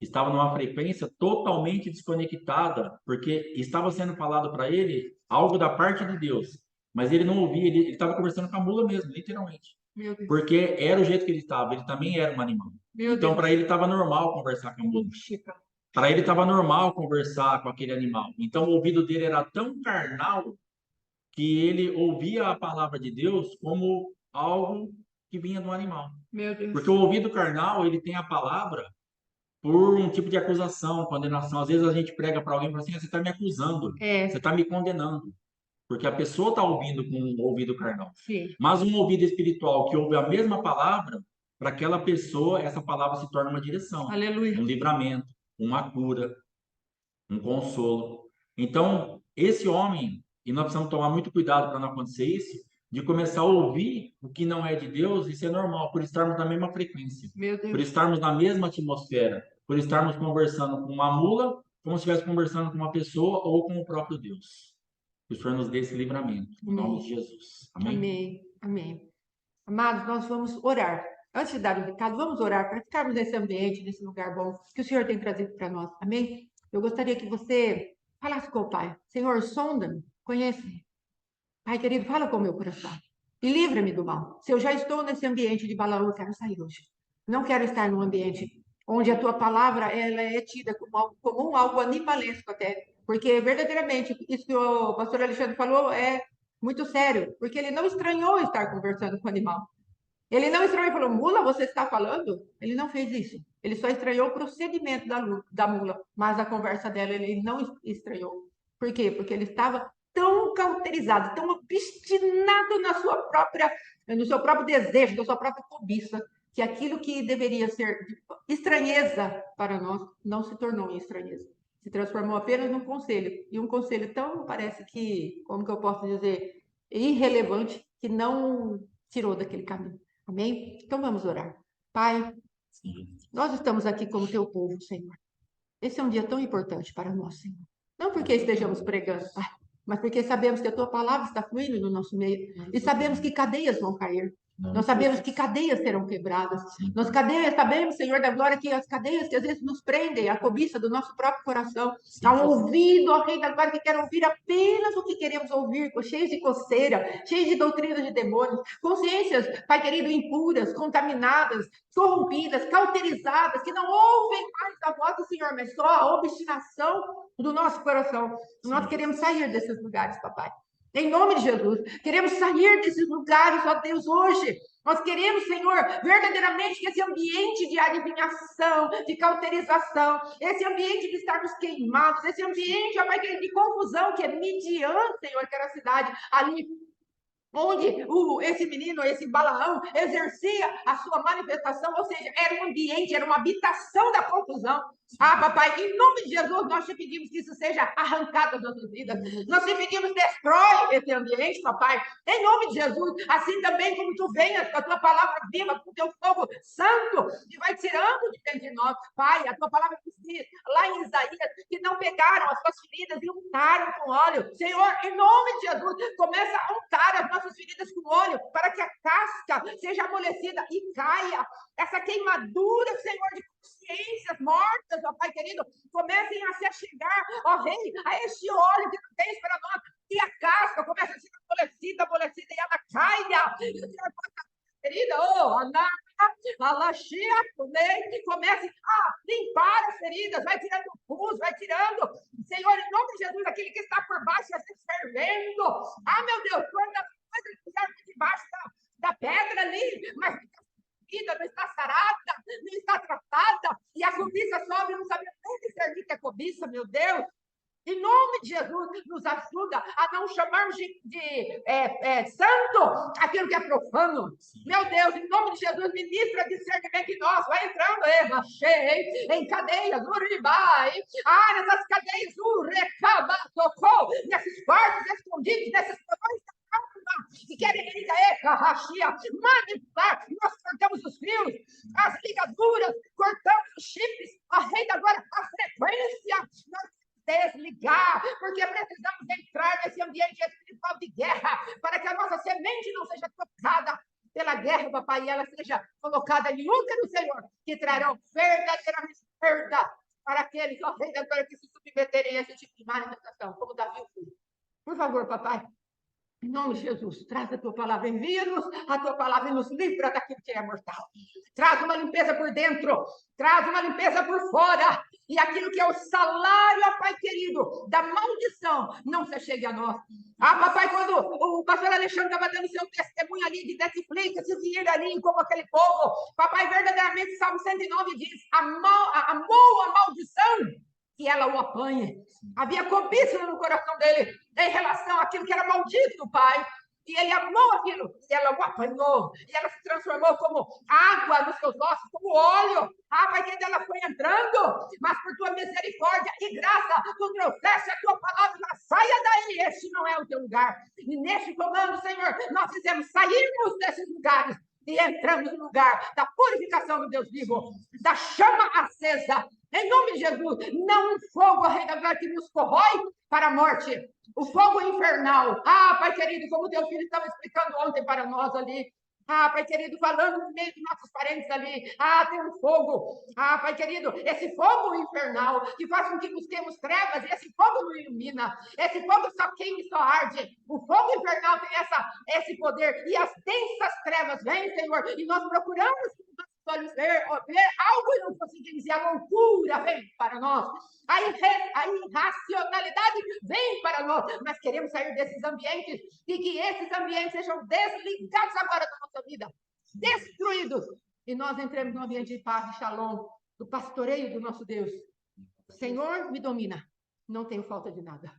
B: Estava numa frequência totalmente desconectada, porque estava sendo falado para ele algo da parte de Deus, mas ele não ouvia, ele estava conversando com a mula mesmo, literalmente.
A: Meu Deus.
B: Porque era o jeito que ele estava, ele também era um animal. Então, para ele estava normal conversar com a mula. Para ele estava normal conversar com aquele animal. Então, o ouvido dele era tão carnal que ele ouvia a palavra de Deus como algo que vinha do animal.
A: Meu Deus.
B: Porque o ouvido carnal, ele tem a palavra por um tipo de acusação, condenação. Às vezes a gente prega para alguém e fala assim, você está me acusando, você está me condenando. Porque a pessoa está ouvindo com o ouvido carnal.
A: Sim.
B: Mas um ouvido espiritual que ouve a mesma palavra, para aquela pessoa, essa palavra se torna uma direção.
A: Aleluia.
B: Um livramento, uma cura, um consolo. Então, esse homem, e nós precisamos tomar muito cuidado para não acontecer isso, de começar a ouvir o que não é de Deus, isso é normal, por estarmos na mesma frequência,
A: Meu Deus.
B: por estarmos na mesma atmosfera, por estarmos conversando com uma mula, como se estivesse conversando com uma pessoa ou com o próprio Deus. Que o Senhor nos dê esse livramento, em nome de Jesus. Amém?
A: Amém. Amém. Amados, nós vamos orar. Antes de dar o recado, vamos orar para ficarmos nesse ambiente, nesse lugar bom que o Senhor tem trazido para nós. Amém? Eu gostaria que você falasse com o Pai. Senhor, sonda-me, conhece-me. Pai querido, fala com o meu coração e livra-me do mal. Se eu já estou nesse ambiente de Balaão, eu quero sair hoje. Não quero estar num ambiente onde a tua palavra ela é tida como algo comum, algo animalesco até. Porque verdadeiramente isso que o pastor Alexandre falou é muito sério, porque ele não estranhou estar conversando com o animal. Ele não estranhou e falou, mula, você está falando? Ele não fez isso. Ele só estranhou o procedimento da mula, mas a conversa dela ele não estranhou. Por quê? Porque ele estava tão cauterizado, tão obstinado no seu próprio desejo, na sua própria cobiça, que aquilo que deveria ser estranheza para nós não se tornou em estranheza. Se transformou apenas num conselho. E um conselho tão, parece que, como que eu posso dizer, irrelevante, que não tirou daquele caminho. Amém? Então vamos orar. Pai, nós estamos aqui como teu povo, Senhor. Esse é um dia tão importante para nós, Senhor. Não porque estejamos pregando, Pai, mas porque sabemos que a tua palavra está fluindo no nosso meio e sabemos que cadeias vão cair. Nós sabemos que cadeias serão quebradas. Nós sabemos, Senhor da glória, que as cadeias que às vezes nos prendem, a cobiça do nosso próprio coração, ao ouvido, ó Rei da glória, que quer ouvir apenas o que queremos ouvir, cheios de coceira, cheios de doutrinas de demônios, consciências, Pai querido, impuras, contaminadas, corrompidas, cauterizadas, que não ouvem mais a voz do Senhor, mas só a obstinação do nosso coração. Nós queremos sair desses lugares, papai. Em nome de Jesus, queremos sair desses lugares, ó Deus, hoje. Nós queremos, Senhor, verdadeiramente que esse ambiente de adivinhação, de cauterização, esse ambiente de estarmos queimados, esse ambiente, ó Pai, de confusão, que é Midian, Senhor, que era a cidade ali onde esse menino, esse Balaão, exercia a sua manifestação, ou seja, era um ambiente, era uma habitação da confusão. Ah, papai, em nome de Jesus, nós te pedimos que isso seja arrancado das nossas vidas. Nós te pedimos, destrói esse ambiente, papai, em nome de Jesus. Assim também como tu venhas com a tua palavra viva, com o teu fogo santo, que vai tirando de dentro de nós. Pai, a tua palavra diz lá em Isaías, que não pegaram as suas feridas e untaram com óleo. Senhor, em nome de Jesus, começa a untar as nossas feridas com óleo, para que a casca seja amolecida e caia. Essa queimadura, Senhor, de consciências mortas, ó Pai querido, comecem a se achegar, ó Rei, a este óleo que tu tens para nós, e a casca começa a ser amolecida, e ela caia. E o Senhor, querida, comece a limpar as feridas, vai tirando o pus, vai tirando, Senhor, em nome de Jesus, aquele que está por baixo vai se fervendo. Ah, meu Deus, quando as coisas estiverem debaixo da pedra ali, mas vida não está sarada, não está tratada, e a cobiça sobe, não sabe nem discernir que é cobiça, meu Deus. Em nome de Jesus, nos ajuda a não chamarmos de santo aquilo que é profano. Meu Deus, em nome de Jesus, ministra discernimento em nós. Vai entrando, cheio, em cadeias, uribai. Nessas cadeias, tocou, nesses quartos escondidos, nesses porões que querem manipular. Nós cortamos os fios, as ligaduras, cortamos os chips, a rei agora, a frequência. Nós desligar, porque precisamos entrar nesse ambiente espiritual de guerra, para que a nossa semente não seja tocada pela guerra, papai, e ela seja colocada em útero, Senhor, que trarão verdadeiramente perda para aqueles, ó Rei da Glória, que se submeterem a esse tipo de manifestação, como Davi o fez. Por favor, papai, em nome de Jesus, traz a tua palavra, envia-nos a tua palavra e nos livra daquilo que é mortal. Traz uma limpeza por dentro, traz uma limpeza por fora, e aquilo que é o salário, ó Pai querido, da maldição, não se chegue a nós. Ah, papai, quando o pastor Alexandre estava dando seu testemunho ali de Netflix, se vir ali como aquele povo, papai, verdadeiramente, Salmo 109 diz, amou a maldição, que ela o apanhe. Havia cobiça no coração dele em relação àquilo que era maldito, pai. E ele amou aquilo, e ela o apanhou, e ela se transformou como água nos seus ossos, como óleo. Ah, pai, que ela foi entrando, mas por tua misericórdia e graça, tu trouxeste a tua palavra, saia daí, este não é o teu lugar. E neste comando, Senhor, nós fizemos sairmos desses lugares e entramos no lugar da purificação do Deus vivo, da chama acesa. Em nome de Jesus, não um fogo, Rei da Glória, que nos corrói para a morte. O fogo infernal. Ah, Pai querido, como teu filho estava explicando ontem para nós ali. Ah, Pai querido, falando no meio dos nossos parentes ali. Ah, tem um fogo. Ah, Pai querido, esse fogo infernal que faz com que busquemos trevas, e esse fogo não ilumina. Esse fogo só queima e só arde. O fogo infernal tem esse poder. E as densas trevas vêm, Senhor, e nós procuramos olhos ver algo e não conseguimos, e a loucura vem para nós, a irracionalidade vem para nós, mas queremos sair desses ambientes, e que esses ambientes sejam desligados agora da nossa vida, destruídos, e nós entremos no ambiente de paz, de shalom, do pastoreio do nosso Deus. Senhor, me domina, não tenho falta de nada.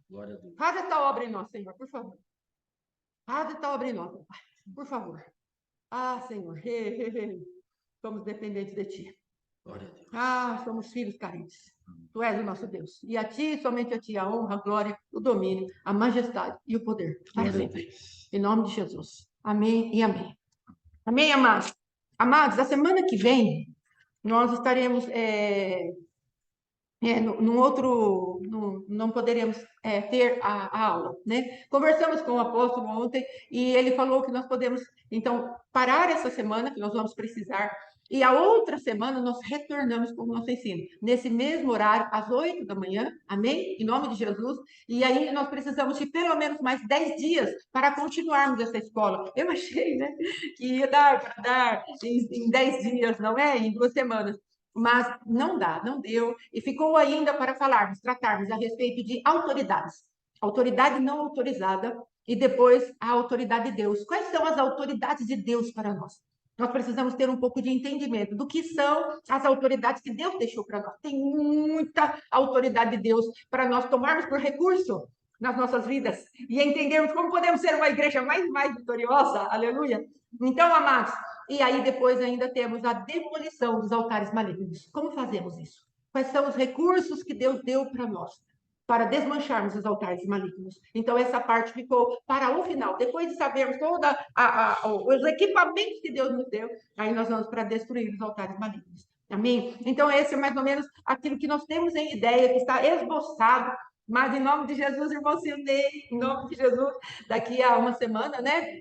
A: Faz esta obra em nós, Senhor, por favor. Faz esta obra em nós, Pai, por favor. Ah, Senhor, somos dependentes de Ti. Ah, somos filhos carentes. Tu és o nosso Deus. E a Ti, somente a Ti, a honra, a glória, o domínio, a majestade e o poder. Para sempre. Em nome de Jesus. Amém e amém. Amém, amados. Amados, a semana que vem, nós estaremos não poderemos ter a aula, né? Conversamos com o apóstolo ontem e ele falou que nós podemos, então, parar essa semana, que nós vamos precisar, e a outra semana nós retornamos com o nosso ensino, nesse mesmo horário, às 8 da manhã, amém? Em nome de Jesus, e aí nós precisamos de pelo menos mais 10 dias para continuarmos essa escola. Eu achei, né, que ia dar para dar em 10 dias, não é? Em 2 semanas. Mas não dá, não deu, e ficou ainda para tratarmos a respeito de autoridades. Autoridade não autorizada e depois a autoridade de Deus. Quais são as autoridades de Deus para nós? Nós precisamos ter um pouco de entendimento do que são as autoridades que Deus deixou para nós. Tem muita autoridade de Deus para nós tomarmos por recurso. nas nossas vidas e entendermos como podemos ser uma igreja mais vitoriosa, aleluia. Então, amados, e aí depois ainda temos a demolição dos altares malignos. Como fazemos isso? Quais são os recursos que Deus deu para nós? Para desmancharmos os altares malignos. Então, essa parte ficou para o final. Depois de sabermos todos os equipamentos que Deus nos deu, aí nós vamos para destruir os altares malignos. Amém? Então, esse é mais ou menos aquilo que nós temos em ideia, que está esboçado. Mas, em nome de Jesus, irmão Silnei, em nome de Jesus, daqui a uma semana, né?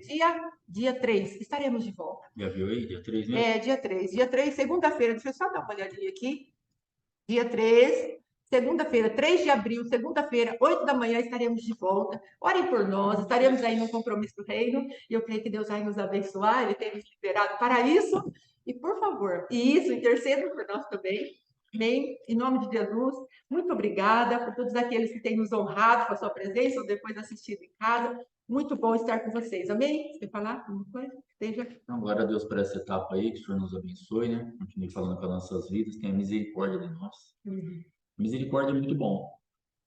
A: Dia 3, estaremos de volta.
B: Já viu aí? Dia 3 mesmo?
A: Dia 3. Dia 3, segunda-feira. Deixa eu só dar uma olhadinha aqui. Dia 3, segunda-feira, 3 de abril, segunda-feira, 8 da manhã, estaremos de volta. Orem por nós, estaremos aí no compromisso do reino, e eu creio que Deus vai nos abençoar, Ele tem nos liberado para isso. E, por favor, intercedam por nós também. Amém? Em nome de Jesus, muito obrigada por todos aqueles que têm nos honrado com a sua presença ou depois assistido em casa. Muito bom estar com vocês. Amém? Você quer falar alguma coisa? Esteja.
B: Então, glória a Deus por essa etapa aí, que o Senhor nos abençoe, né? Continue falando com as nossas vidas, tenha misericórdia de nós. Misericórdia é muito bom.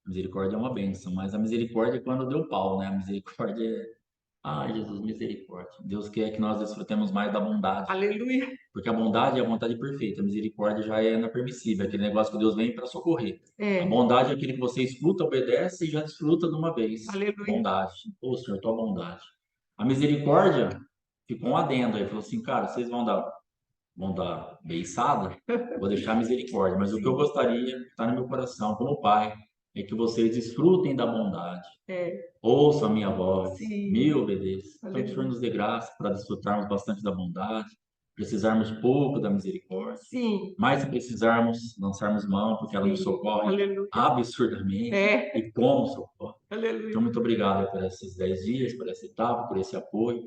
B: Misericórdia é uma bênção, mas a misericórdia é quando deu pau, né? A misericórdia é. Ah, Jesus, misericórdia. Deus quer que nós desfrutemos mais da bondade.
A: Aleluia.
B: Porque a bondade é a vontade perfeita, a misericórdia já é na permissível, aquele negócio que Deus vem para socorrer. A bondade é aquele que você escuta, obedece e já desfruta de uma vez.
A: Aleluia.
B: Bondade. Ô, Senhor, tua bondade. A misericórdia ficou um adendo aí, falou assim, cara, vocês vão dar beiçada? Vou deixar a misericórdia, mas o que eu gostaria, que está no meu coração, como pai, é que vocês desfrutem da bondade. Ouçam a minha voz, me obedeçam. Então, que o Senhor nos dê graça para desfrutarmos bastante da bondade, precisarmos pouco da misericórdia. Mas se precisarmos, lançarmos mão, porque ela nos socorre absurdamente e como socorre. Então, muito obrigado por esses 10 dias, por essa etapa, por esse apoio.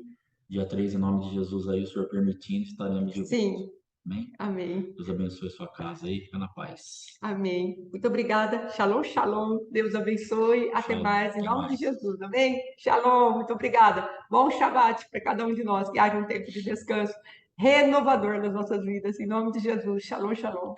B: Dia 3, em nome de Jesus, aí o Senhor permitindo, estaremos de volta. Amém?
A: Amém.
B: Deus abençoe sua casa aí, fica na paz.
A: Amém. Muito obrigada. Shalom, shalom. Deus abençoe. Até
B: Shalom.
A: mais, em
B: Até
A: nome
B: mais.
A: de Jesus. Amém? Shalom. Muito obrigada. Bom Shabbat para cada um de nós. Que haja um tempo de descanso renovador nas nossas vidas. Em nome de Jesus. Shalom, shalom.